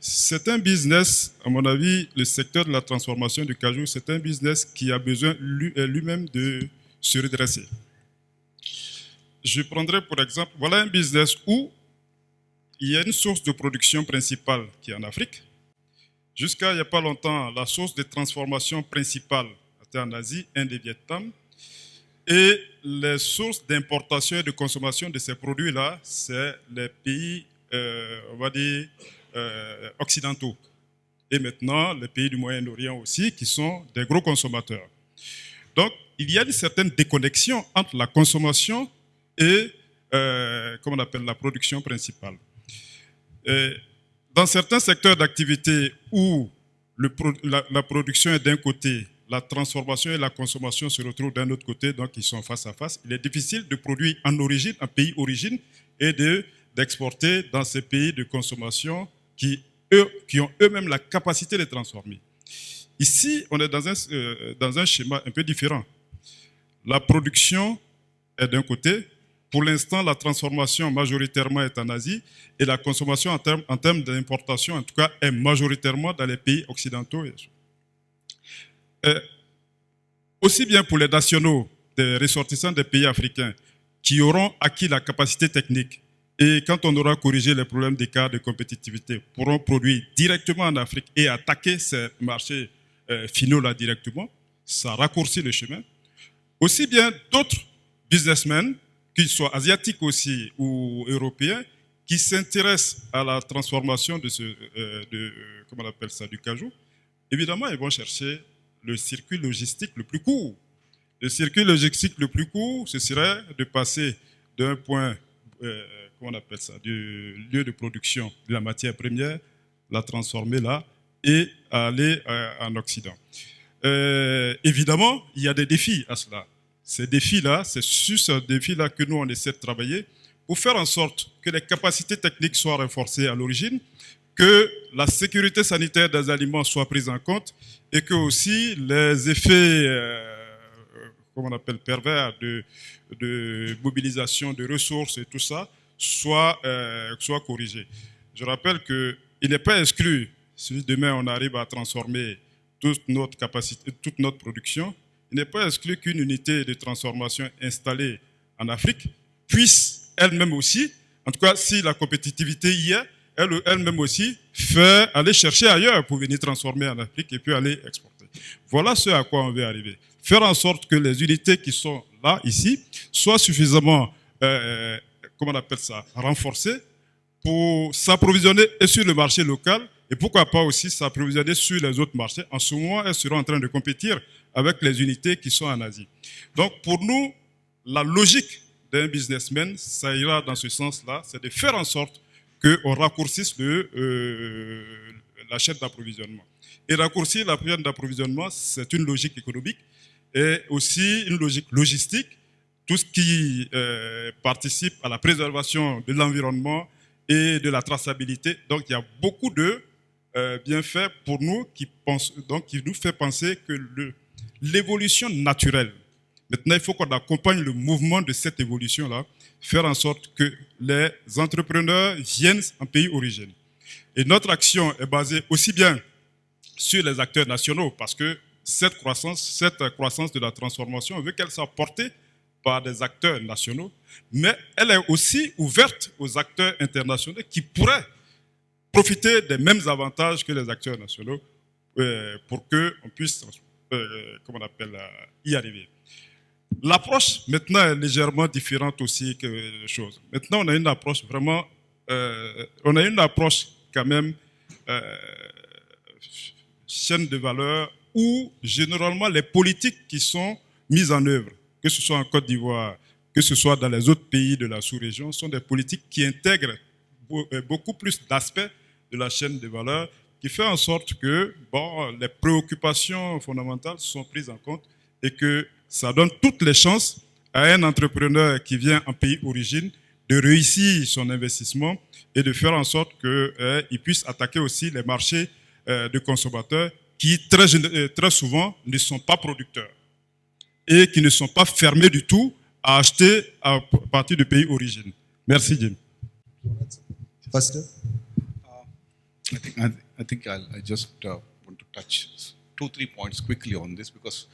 c'est un business, à mon avis, le secteur de la transformation du cajou, c'est un business qui a besoin lui-même de se redresser. Je prendrai pour exemple, voilà un business où il y a une source de production principale qui est en Afrique. Jusqu'à il n'y a pas longtemps, la source de transformation principale était en Asie, Inde et Vietnam. Et les sources d'importation et de consommation de ces produits-là, c'est les pays on va dire, occidentaux. Et maintenant, les pays du Moyen-Orient aussi, qui sont des gros consommateurs. Donc, il y a une certaine déconnexion entre la consommation et, comment on appelle, la production principale. Et dans certains secteurs d'activité où la production est d'un côté, la transformation et la consommation se retrouvent d'un autre côté, donc ils sont face à face, il est difficile de produire en origine, en pays origine, et d'exporter dans ces pays de consommation qui ont eux-mêmes la capacité de transformer. Ici, on est dans un schéma un peu différent. La production est d'un côté. Pour l'instant, la transformation majoritairement est en Asie et la consommation en termes d'importation, en tout cas, est majoritairement dans les pays occidentaux. Aussi bien pour les nationaux, des ressortissants des pays africains qui auront acquis la capacité technique et quand on aura corrigé les problèmes d'écart de compétitivité, pourront produire directement en Afrique et attaquer ces marchés finaux là directement, ça raccourcit le chemin. Aussi bien d'autres businessmen, qu'ils soient asiatiques aussi ou européens, qui s'intéressent à la transformation comment on appelle ça, du cajou, évidemment, ils vont chercher le circuit logistique le plus court. Le circuit logistique le plus court, ce serait de passer d'un point, comment on appelle ça, du lieu de production de la matière première, la transformer là et aller en Occident. Évidemment, il y a des défis à cela. Ces défis-là, c'est sur ce défi-là que nous, on essaie de travailler pour faire en sorte que les capacités techniques soient renforcées à l'origine, que la sécurité sanitaire des aliments soit prise en compte et que aussi les effets, comment on appelle, pervers de mobilisation de ressources et tout ça soient corrigés. Je rappelle qu'il n'est pas exclu, si demain on arrive à transformer toute notre capacité, toute notre production, il n'est pas exclu qu'une unité de transformation installée en Afrique puisse elle-même aussi, en tout cas si la compétitivité y est, elle-même aussi aller chercher ailleurs pour venir transformer en Afrique et puis aller exporter. Voilà ce à quoi on veut arriver. Faire en sorte que les unités qui sont là, ici, soient suffisamment, comment on appelle ça, renforcées pour s'approvisionner et sur le marché local et pourquoi pas aussi s'approvisionner sur les autres marchés. En ce moment, elles seront en train de compétir avec les unités qui sont en Asie. Donc pour nous, la logique d'un businessman, ça ira dans ce sens-là, c'est de faire en sorte qu'on raccourcisse la chaîne d'approvisionnement. Et raccourcir la chaîne d'approvisionnement, c'est une logique économique et aussi une logique logistique, tout ce qui participe à la préservation de l'environnement et de la traçabilité. Donc il y a beaucoup de bienfaits pour nous qui nous fait penser que l'évolution naturelle, maintenant il faut qu'on accompagne le mouvement de cette évolution-là, faire en sorte que les entrepreneurs viennent en pays origine. Et notre action est basée aussi bien sur les acteurs nationaux, parce que cette croissance de la transformation, on veut qu'elle soit portée par des acteurs nationaux, mais elle est aussi ouverte aux acteurs internationaux qui pourraient profiter des mêmes avantages que les acteurs nationaux pour qu'on puisse, comment on appelle, y arriver. L'approche maintenant est légèrement différente aussi que les choses. Maintenant, on a une approche vraiment, on a une approche quand même chaîne de valeur où généralement les politiques qui sont mises en œuvre, que ce soit en Côte d'Ivoire, que ce soit dans les autres pays de la sous-région, sont des politiques qui intègrent beaucoup plus d'aspects de la chaîne de valeur, qui fait en sorte que les préoccupations fondamentales sont prises en compte et que ça donne toutes les chances à un entrepreneur qui vient en pays d'origine de réussir son investissement et de faire en sorte qu'il puisse attaquer aussi les marchés de consommateurs qui très souvent ne sont pas producteurs et qui ne sont pas fermés du tout à acheter à partir du pays d'origine. Merci, Jim. Pastor? I think I just want to touch 2-3 points quickly on this because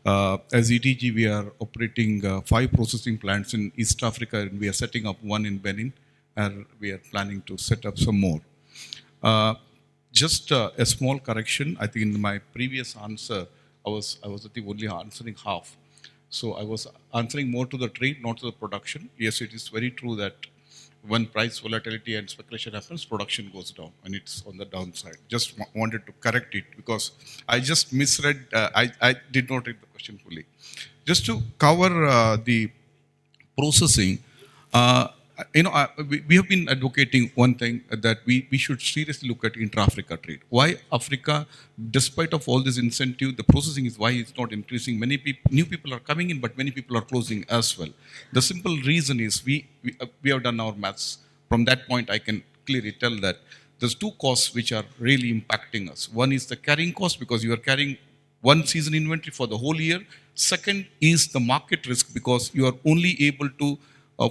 as ETG we are operating 5 processing plants in East Africa and we are setting up one in Benin and we are planning to set up some more. Just a small correction. I think in my previous answer I was I think only answering half. So I was answering more to the trade, not to the production. Yes, it is very true that when price volatility and speculation happens, production goes down and it's on the downside. Just wanted to correct it because I just misread, I did not read the question fully. Just to cover the processing, we have been advocating one thing that we should seriously look at intra-Africa trade. Why Africa, despite of all this incentive, the processing is why it's not increasing. Many new people are coming in, but many people are closing as well. The simple reason is we have done our maths. From that point, I can clearly tell that there's two costs which are really impacting us. One is the carrying cost because you are carrying one season inventory for the whole year. Second is the market risk because you are only able to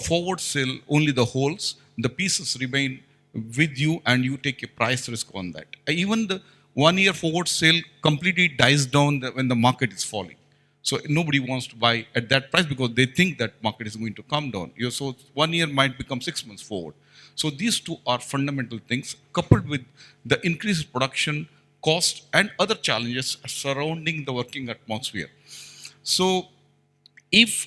forward sell only the wholes. The pieces remain with you and you take a price risk on that. Even the 1 year forward sale completely dies down when the market is falling. So nobody wants to buy at that price because they think that market is going to come down. So 1 year might become 6 months forward. So these two are fundamental things coupled with the increased production cost and other challenges surrounding the working atmosphere. So if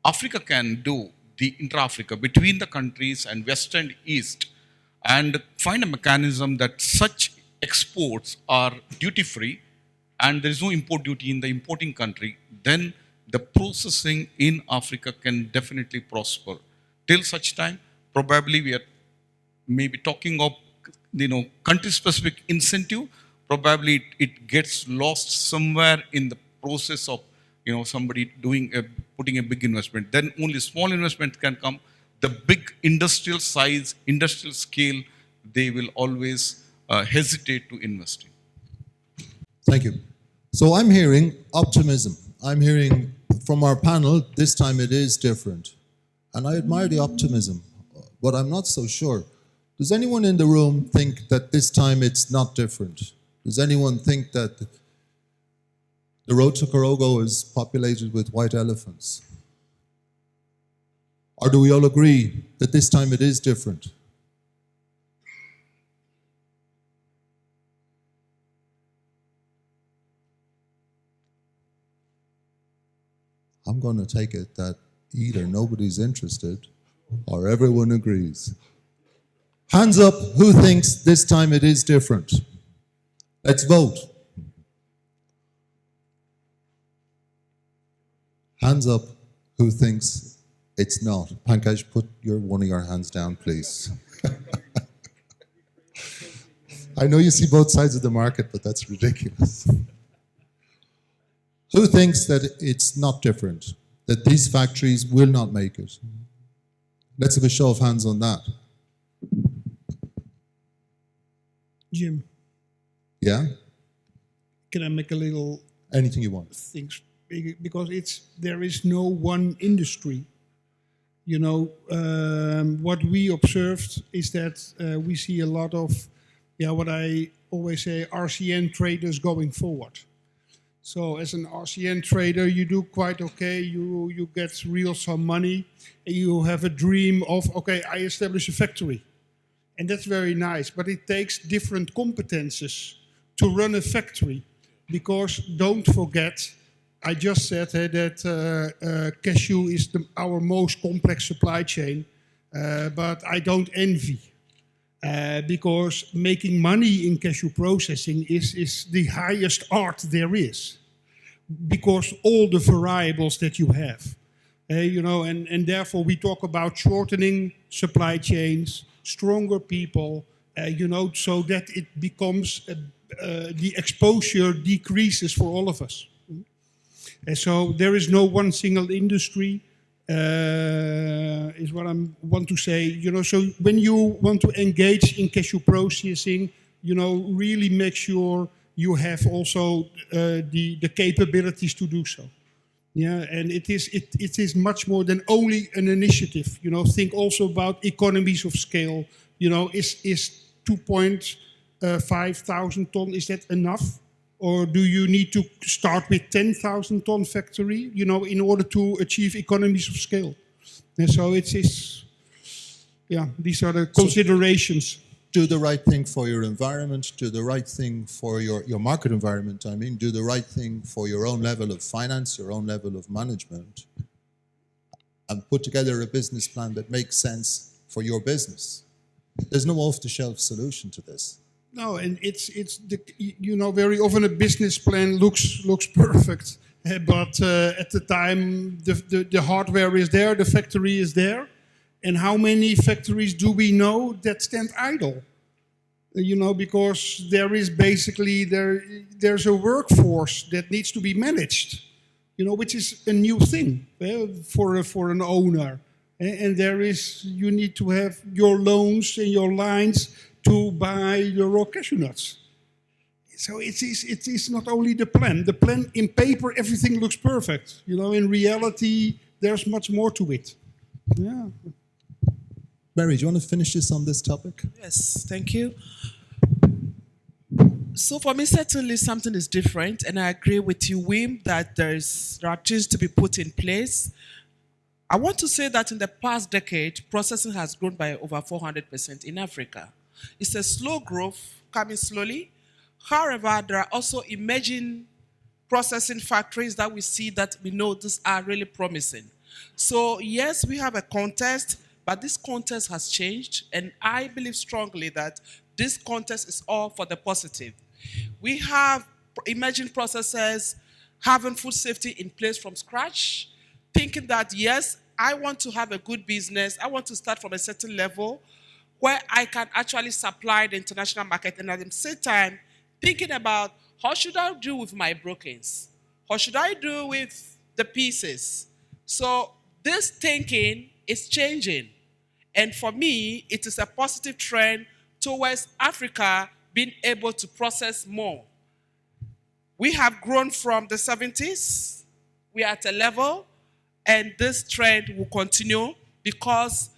Africa can do the intra-Africa between the countries and West and East and find a mechanism that such exports are duty-free and there is no import duty in the importing country, then the processing in Africa can definitely prosper. Till such time, probably we are maybe talking of country-specific incentive. Probably it gets lost somewhere in the process of somebody putting a big investment. Then only small investment can come. The big industrial size, industrial scale, they will always hesitate to invest in. Thank you. So I'm hearing optimism. I'm hearing from our panel, this time it is different. And I admire the optimism, but I'm not so sure. Does anyone in the room think that this time it's not different? Does anyone think that the road to Korogo is populated with white elephants? Or do we all agree that this time it is different? I'm going to take it that either nobody's interested or everyone agrees. Hands up who thinks this time it is different. Let's vote. Hands up who thinks it's not. Pankaj, put one of your hands down, please. I know you see both sides of the market, but that's ridiculous. Who thinks that it's not different, that these factories will not make it? Let's have a show of hands on that. Jim, Yeah? can I make a little Anything you want. things? Because there is no one industry. What we observed is that we see a lot of, what I always say, RCN traders going forward. So as an RCN trader, you do quite okay. You get some money, and you have a dream of, okay, I establish a factory. And that's very nice, but it takes different competences to run a factory. Because don't forget, I just said that cashew is our most complex supply chain, but I don't envy. Because making money in cashew processing is the highest art there is. Because all the variables that you have. And therefore we talk about shortening supply chains, stronger people, so that it becomes, the exposure decreases for all of us. And so there is no one single industry, is what I want to say. So when you want to engage in cashew processing, really make sure you have also the capabilities to do so. Yeah, and it is much more than only an initiative. Think also about economies of scale. Is 2.5 thousand ton, is that enough? Or do you need to start with 10,000 ton factory, in order to achieve economies of scale? And so it is, these are the considerations. Do the right thing for your environment, do the right thing for your market environment, do the right thing for your own level of finance, your own level of management, and put together a business plan that makes sense for your business. There's no off-the-shelf solution to this. No, and it's the, you know, very often a business plan looks perfect, but at the time the hardware is there, the factory is there, and how many factories do we know that stand idle? You know, because there is basically there's a workforce that needs to be managed, you know, which is a new thing for an owner, and there is, you need to have your loans and your lines to buy your raw cashew nuts. So it is not only the plan. The plan in paper, everything looks perfect. You know, in reality, there's much more to it. Yeah. Mary, do you want to finish this on this topic? Yes, thank you. So for me, certainly something is different, and I agree with you, Wim, that there are things to be put in place. I want to say that in the past decade, processing has grown by over 400% in Africa. It's a slow growth, coming slowly. However, there are also emerging processing factories that we see that we know these are really promising. So yes, we have a contest, but this contest has changed, and I believe strongly that this contest is all for the positive. We have emerging processors having food safety in place from scratch, thinking that, yes, I want to have a good business. I want to start from a certain level where I can actually supply the international market, and at the same time, thinking about how should I do with my brokens? How should I do with the pieces? So this thinking is changing. And for me, it is a positive trend towards Africa being able to process more. We have grown from the 70s. We are at a level, and this trend will continue because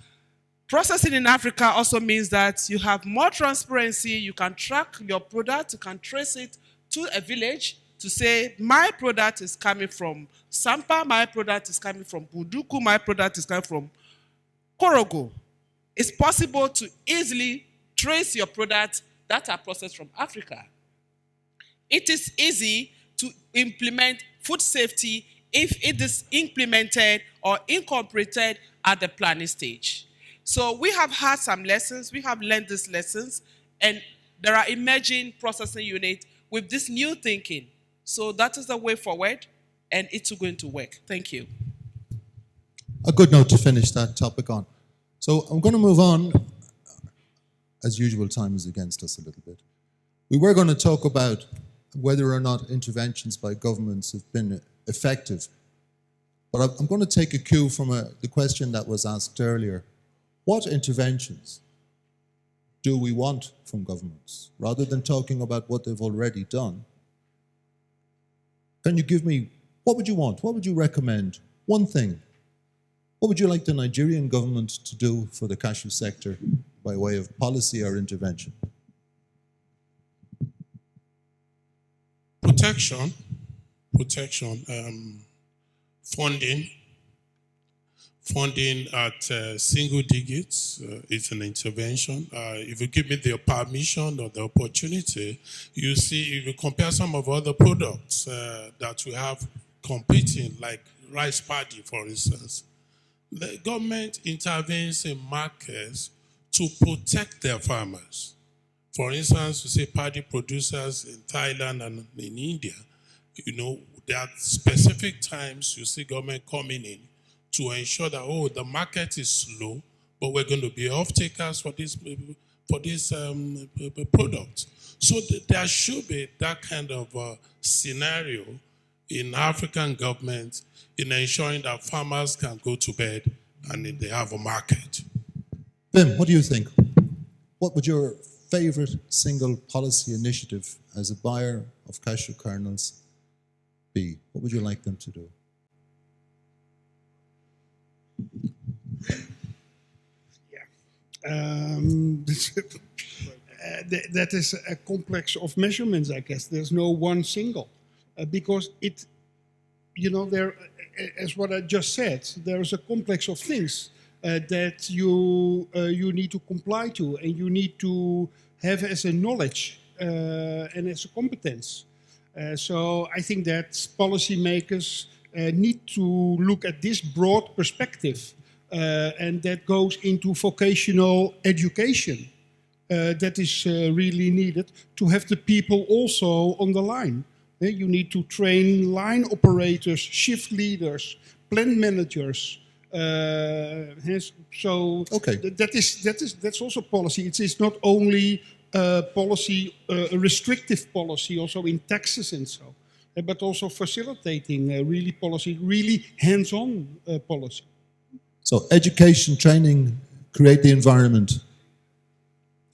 processing in Africa also means that you have more transparency. You can track your product. You can trace it to a village to say, my product is coming from Sampa, my product is coming from Buduku, my product is coming from Korogo. It's possible to easily trace your products that are processed from Africa. It is easy to implement food safety if it is implemented or incorporated at the planning stage. So we have had some lessons, we have learned these lessons, and there are emerging processing units with this new thinking. So that is the way forward, and it's going to work. Thank you. A good note to finish that topic on. So I'm going to move on. As usual, time is against us a little bit. We were going to talk about whether or not interventions by governments have been effective. But I'm going to take a cue from the question that was asked earlier. What interventions do we want from governments? Rather than talking about what they've already done, can you give me, what would you want? What would you recommend? One thing. What would you like the Nigerian government to do for the cashew sector by way of policy or intervention? Protection, funding at single digits is an intervention. If you give me the permission or the opportunity, you see, if you compare some of other products that we have competing, like rice paddy, for instance, the government intervenes in markets to protect their farmers. For instance, you see paddy producers in Thailand and in India, you know, there are specific times you see government coming in to ensure that, oh, the market is slow, but we're going to be off-takers for this product. So there should be that kind of scenario in African governments in ensuring that farmers can go to bed and they have a market. Wim, what do you think? What would your favorite single policy initiative as a buyer of cashew kernels be? What would you like them to do? That is a complex of measurements, I guess. There's no one single, because it, you know, there, as what I just said, there's a complex of things that you need to comply to, and you need to have as a knowledge and as a competence. So I think that policymakers need to look at this broad perspective and that goes into vocational education. That is really needed to have the people also on the line. You need to train line operators, shift leaders, plant managers. So Okay. that's also policy. It's not only policy, restrictive policy, also in taxes and so, but also facilitating really policy, really hands-on policy. So education, training, create the environment.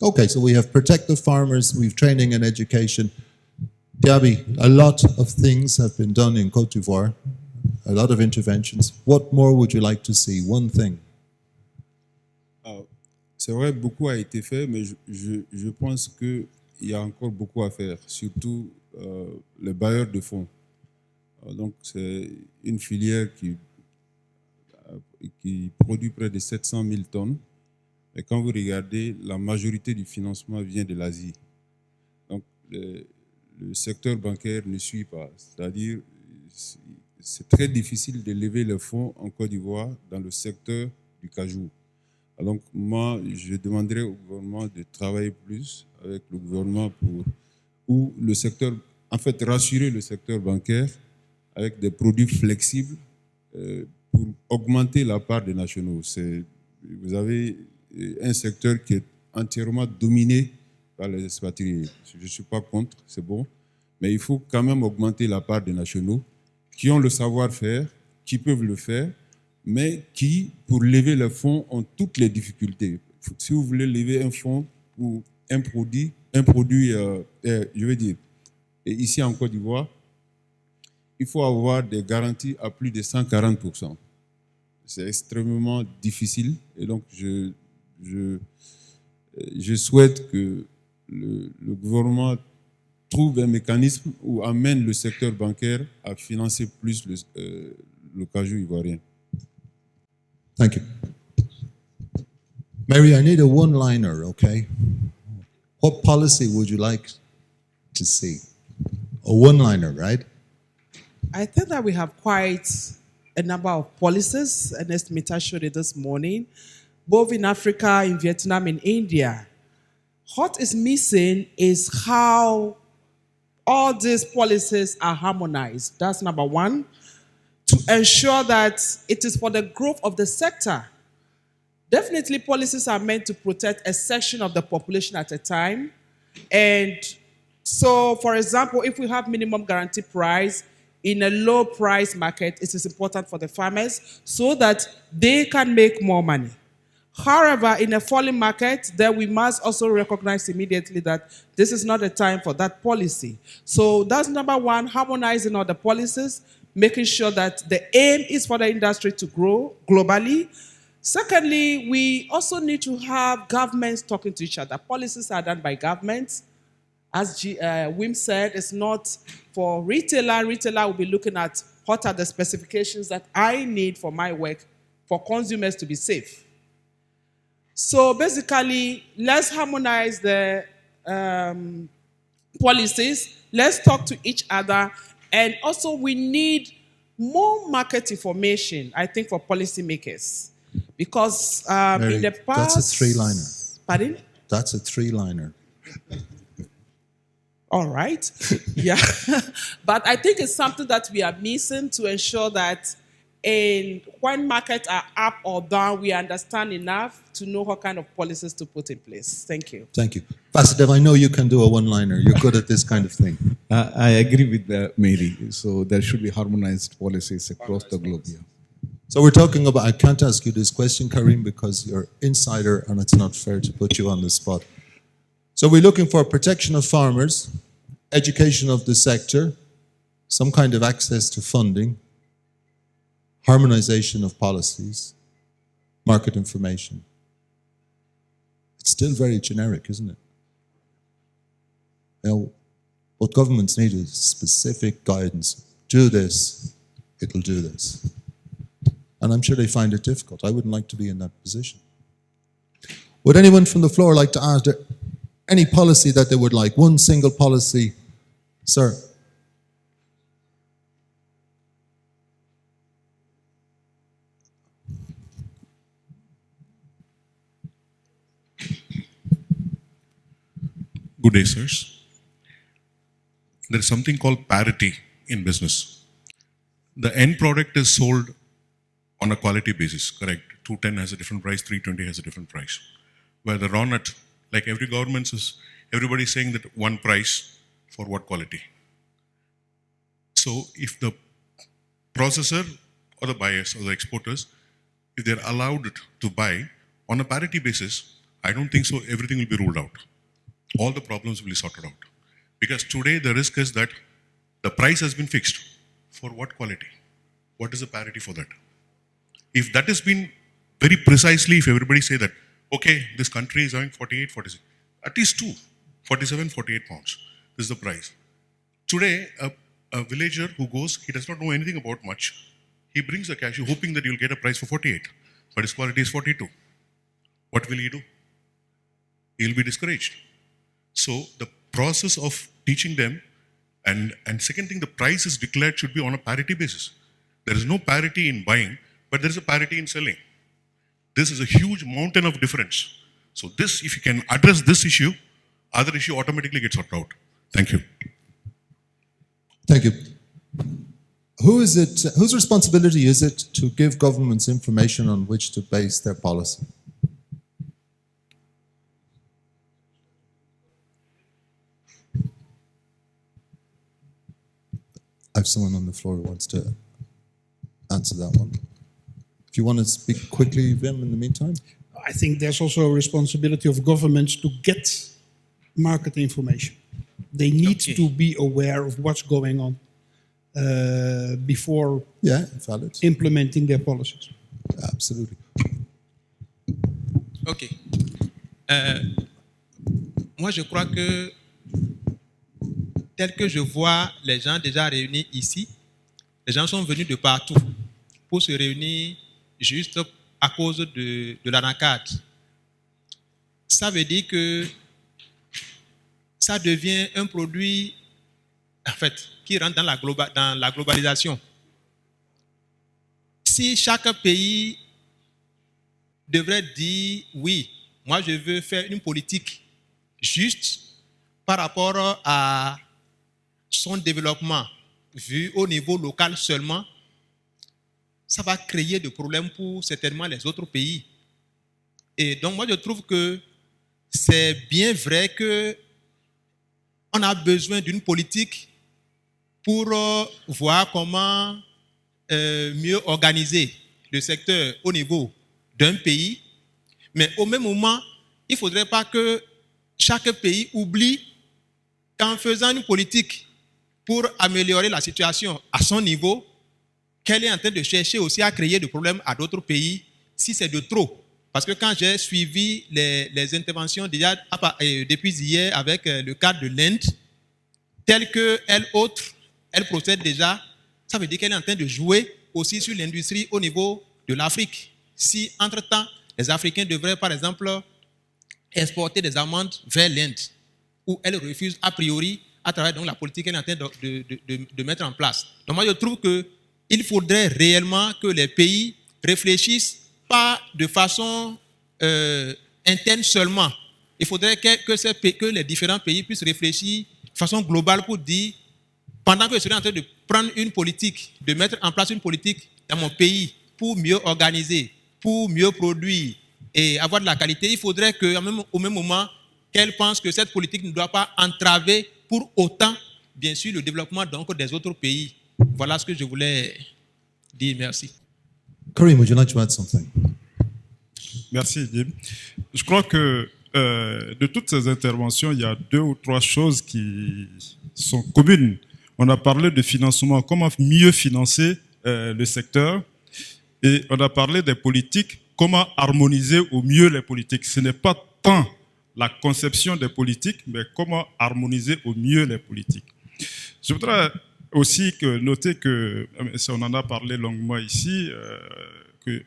Okay, so we have protect the farmers, we've training and education. Diaby, a lot of things have been done in Côte d'Ivoire, a lot of interventions. What more would you like to see? One thing. C'est vrai, beaucoup a été fait, mais je pense qu'il y a encore beaucoup à faire, surtout les bailleurs de fonds. Donc, c'est une filière qui produit près de 700 000 tonnes. Et quand vous regardez, la majorité du financement vient de l'Asie. Donc, le secteur bancaire ne suit pas. C'est-à-dire, c'est très difficile de lever les fonds en Côte d'Ivoire dans le secteur du cajou. Donc, moi, je demanderais au gouvernement de travailler plus avec le gouvernement ou le secteur, en fait, rassurer le secteur bancaire avec des produits flexibles pour augmenter la part des nationaux. Vous avez un secteur qui est entièrement dominé par les expatriés. Je ne suis pas contre, c'est bon, mais il faut quand même augmenter la part des nationaux qui ont le savoir-faire, qui peuvent le faire, mais qui, pour lever le fonds, ont toutes les difficultés. Si vous voulez lever un fonds pour un produit, je veux dire, et ici en Côte d'Ivoire, il faut avoir des garanties à plus de 140%. C'est extrêmement difficile et donc je souhaite que le gouvernement trouve un mécanisme ou amène le secteur bancaire à financer plus le cajou ivoirien. Thank you. Mary, I need a one-liner, okay? What policy would you like to see? A one-liner, right? I think that we have quite a number of policies, and estimator showed it this morning, both in Africa, in Vietnam, and India. What is missing is how all these policies are harmonized. That's number one. To ensure that it is for the growth of the sector. Definitely, policies are meant to protect a section of the population at a time. And so, for example, if we have minimum guarantee price in a low price market, it is important for the farmers so that they can make more money. However, in a falling market, then we must also recognize immediately that this is not the time for that policy. So that's number one, harmonizing all the policies, making sure that the aim is for the industry to grow globally. Secondly, we also need to have governments talking to each other. Policies are done by governments. As Wim said, it's not for retailer. Retailer will be looking at what are the specifications that I need for my work for consumers to be safe. So basically, let's harmonize the policies. Let's talk to each other. And also, we need more market information, I think, for policymakers. Because Mary, in the past... that's a three-liner. Pardon? That's a three-liner. All right. Yeah. But I think it's something that we are missing to ensure that when markets are up or down, we understand enough to know what kind of policies to put in place. Thank you. Thank you. Vasudev, I know you can do a one-liner. You're good at this kind of thing. I agree with Mary. So there should be harmonized policies across the globe. Yeah. So we're talking about, I can't ask you this question, Karim, because you're insider and it's not fair to put you on the spot. So we're looking for protection of farmers, education of the sector, some kind of access to funding, harmonization of policies, market information. It's still very generic, isn't it? Now, what governments need is specific guidance. Do this, it'll do this. And I'm sure they find it difficult. I wouldn't like to be in that position. Would anyone from the floor like to ask any policy that they would like? One single policy. Sir. Good day, sirs. There is something called parity in business. The end product is sold on a quality basis, correct? 210 has a different price, 320 has a different price. Where the raw nut, like every government is, everybody's saying that one price for what quality. So if the processor or the buyers or the exporters, if they're allowed to buy on a parity basis, I don't think so everything will be ruled out. All the problems will be sorted out. Because today the risk is that the price has been fixed. For what quality? What is the parity for that? If that has been very precisely, if everybody say that, okay, this country is having 48, 46, at least 47, 48 pounds. This is the price. Today, a villager who goes, he does not know anything about much. He brings the cashew hoping that you'll get a price for 48, but his quality is 42. What will he do? He'll be discouraged. So the process of teaching them, and second thing, the price is declared should be on a parity basis. There is no parity in buying, but there is a parity in selling. This is a huge mountain of difference. So this, if you can address this issue, other issue automatically gets sorted out. Thank you. Thank you. Whose responsibility is it to give governments information on which to base their policy? I have someone on the floor who wants to answer that one. If you want to speak quickly, Wim, in the meantime. I think there's also a responsibility of governments to get market information. They need to be aware of what's going on before implementing their policies. Absolutely. Ok. Moi, je crois que tel que je vois les gens déjà réunis ici, les gens sont venus de partout pour se réunir juste à cause de l'anacarde. Ça veut dire que ça devient un produit, en fait, qui rentre dans la globalisation. Si chaque pays devrait dire, oui, moi je veux faire une politique juste par rapport à son développement vu au niveau local seulement, ça va créer des problèmes pour certainement les autres pays. Et donc moi je trouve que c'est bien vrai que on a besoin d'une politique pour voir comment mieux organiser le secteur au niveau d'un pays, mais au même moment, il ne faudrait pas que chaque pays oublie qu'en faisant une politique pour améliorer la situation à son niveau, qu'elle est en train de chercher aussi à créer des problèmes à d'autres pays si c'est de trop. Parce que quand j'ai suivi les interventions déjà depuis hier avec le cas de l'Inde, tel qu'elle procède déjà, ça veut dire qu'elle est en train de jouer aussi sur l'industrie au niveau de l'Afrique. Si, entre-temps, les Africains devraient, par exemple, exporter des amandes vers l'Inde, où elle refuse a priori à travers donc, la politique qu'elle est en train de mettre en place. Donc moi, je trouve qu'il faudrait réellement que les pays réfléchissent pas de façon interne seulement. Il faudrait que les différents pays puissent réfléchir de façon globale pour dire, pendant que je serai en train de prendre une politique, de mettre en place une politique dans mon pays pour mieux organiser, pour mieux produire et avoir de la qualité, il faudrait qu'au même moment, qu'elle pense que cette politique ne doit pas entraver pour autant, bien sûr, le développement donc, des autres pays. Voilà ce que je voulais dire. Merci. Karim, would you like to add something? Merci, Jim. Je crois que de toutes ces interventions, il y a 2 ou 3 choses qui sont communes. On a parlé de financement, comment mieux financer le secteur, et on a parlé des politiques, comment harmoniser au mieux les politiques. Ce n'est pas tant la conception des politiques, mais comment harmoniser au mieux les politiques. Je voudrais aussi noter que, on en a parlé longuement ici, que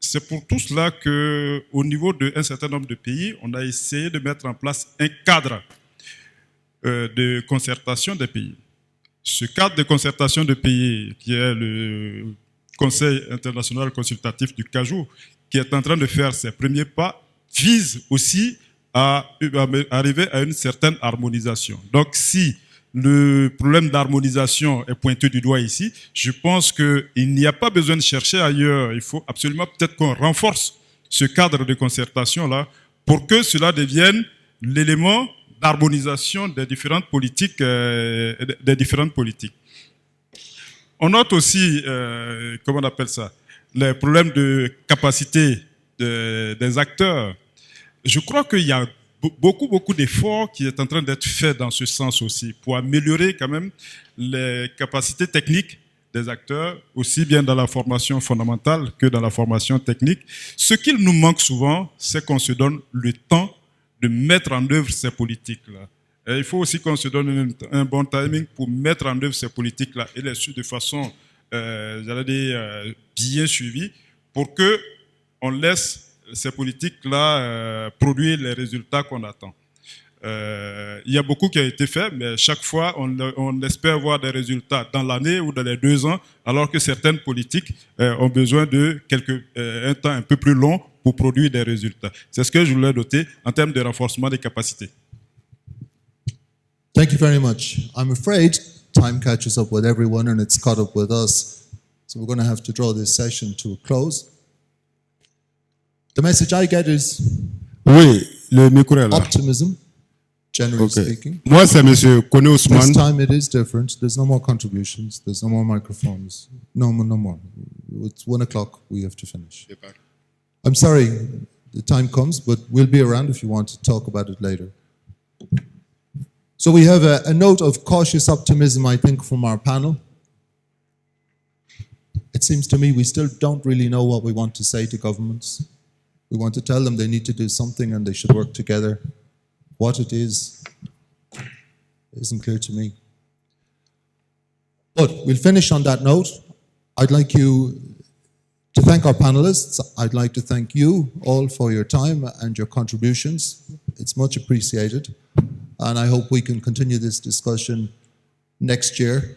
c'est pour tout cela qu'au niveau d'un certain nombre de pays, on a essayé de mettre en place un cadre de concertation des pays. Ce cadre de concertation des pays, qui est le Conseil international consultatif du cajou, qui est en train de faire ses premiers pas, vise aussi à arriver à une certaine harmonisation. Donc, si le problème d'harmonisation est pointé du doigt ici, je pense qu'il n'y a pas besoin de chercher ailleurs. Il faut absolument peut-être qu'on renforce ce cadre de concertation-là pour que cela devienne l'élément d'harmonisation des différentes politiques. On note aussi, comment on appelle ça, les problèmes de capacité des acteurs. Je crois qu'il y a beaucoup d'efforts qui est en train d'être fait dans ce sens aussi pour améliorer quand même les capacités techniques des acteurs, aussi bien dans la formation fondamentale que dans la formation technique. Ce qu'il nous manque souvent, c'est qu'on se donne le temps de mettre en œuvre ces politiques-là. Et il faut aussi qu'on se donne un bon timing pour mettre en œuvre ces politiques-là et les suivre de façon, j'allais dire, bien suivie pour que on laisse ces politiques-là produire les résultats qu'on attend. Il y a beaucoup qui a été fait, mais chaque fois, on espère voir des résultats dans l'année ou dans les 2 ans, alors que certaines politiques ont besoin de un temps un peu plus long pour produire des résultats. C'est ce que je voulais noter en termes de renforcement des capacités. Thank you very much. I'm afraid time catches up with everyone and it's caught up with us. So we're going to have to draw this session to a close. The message I get is oui, le micro est là. Optimism, generally Okay. speaking. Moi, c'est M. Kone This Ousmane. time it is different. There's no more contributions. There's no more microphones. No more. It's 1 o'clock. We have to finish. I'm sorry the time comes, but we'll be around if you want to talk about it later. So we have a note of cautious optimism, I think, from our panel. It seems to me we still don't really know what we want to say to governments. We want to tell them they need to do something and they should work together. What it is isn't clear to me. But we'll finish on that note. I'd like you to thank our panelists. I'd like to thank you all for your time and your contributions. It's much appreciated. And I hope we can continue this discussion next year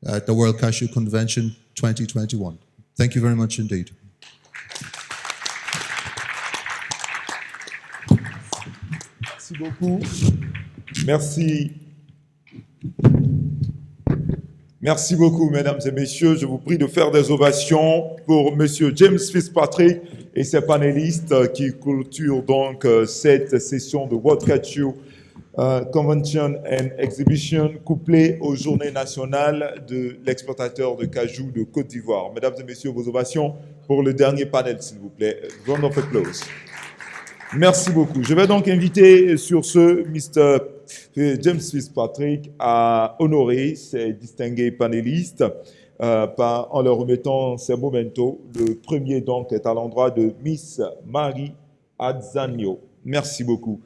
at the World Cashew Convention 2021. Thank you very much indeed. Merci beaucoup. Merci. Merci beaucoup, mesdames et messieurs. Je vous prie de faire des ovations pour monsieur James Fitzpatrick et ses panélistes qui clôturent donc cette session de World Cashew Convention and Exhibition couplée aux Journées nationales de l'exportateur de cajou de Côte d'Ivoire. Mesdames et messieurs, vos ovations pour le dernier panel, s'il vous plaît. Round of applause. Merci beaucoup. Je vais donc inviter sur ce Mr. James Fitzpatrick à honorer ces distingués panélistes en leur remettant ces mementos. Le premier donc est à l'endroit de Miss Marie Adzanio. Merci beaucoup.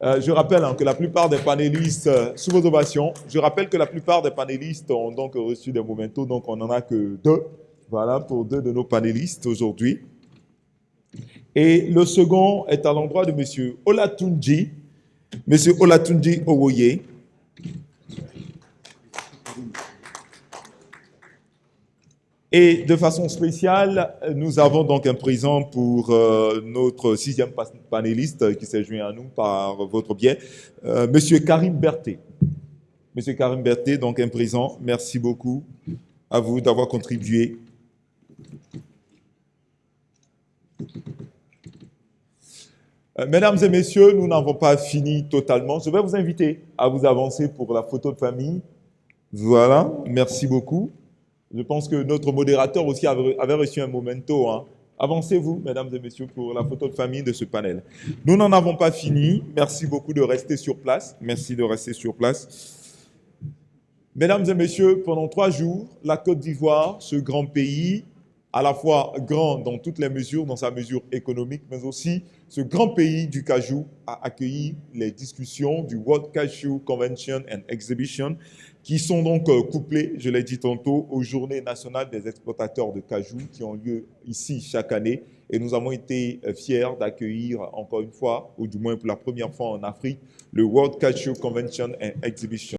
Je rappelle que la plupart des panélistes, sous vos ovations, je rappelle que la plupart des panélistes ont donc reçu des mementos, donc on n'en a que 2. Voilà, pour 2 de nos panélistes aujourd'hui. Et le second est à l'endroit de M. Olatunji, M. Olatunji Owoye. Et de façon spéciale, nous avons donc un présent pour notre 6e panéliste qui s'est joint à nous par votre biais, M. Karim Berthet. M. Karim Berthet, donc un présent. Merci beaucoup à vous d'avoir contribué. Mesdames et messieurs, nous n'avons pas fini totalement. Je vais vous inviter à vous avancer pour la photo de famille. Voilà, merci beaucoup. Je pense que notre modérateur aussi avait reçu un memento. Hein. Avancez-vous, mesdames et messieurs, pour la photo de famille de ce panel. Nous n'en avons pas fini. Merci beaucoup de rester sur place. Merci de rester sur place. Mesdames et messieurs, pendant 3 jours, la Côte d'Ivoire, ce grand pays, à la fois grand dans toutes les mesures, dans sa mesure économique, mais aussi ce grand pays du cajou a accueilli les discussions du World Cashew Convention and Exhibition qui sont donc couplées, je l'ai dit tantôt, aux Journées nationales des exportateurs de cajou qui ont lieu ici chaque année. Et nous avons été fiers d'accueillir encore une fois, ou du moins pour la première fois en Afrique, le World Cashew Convention and Exhibition.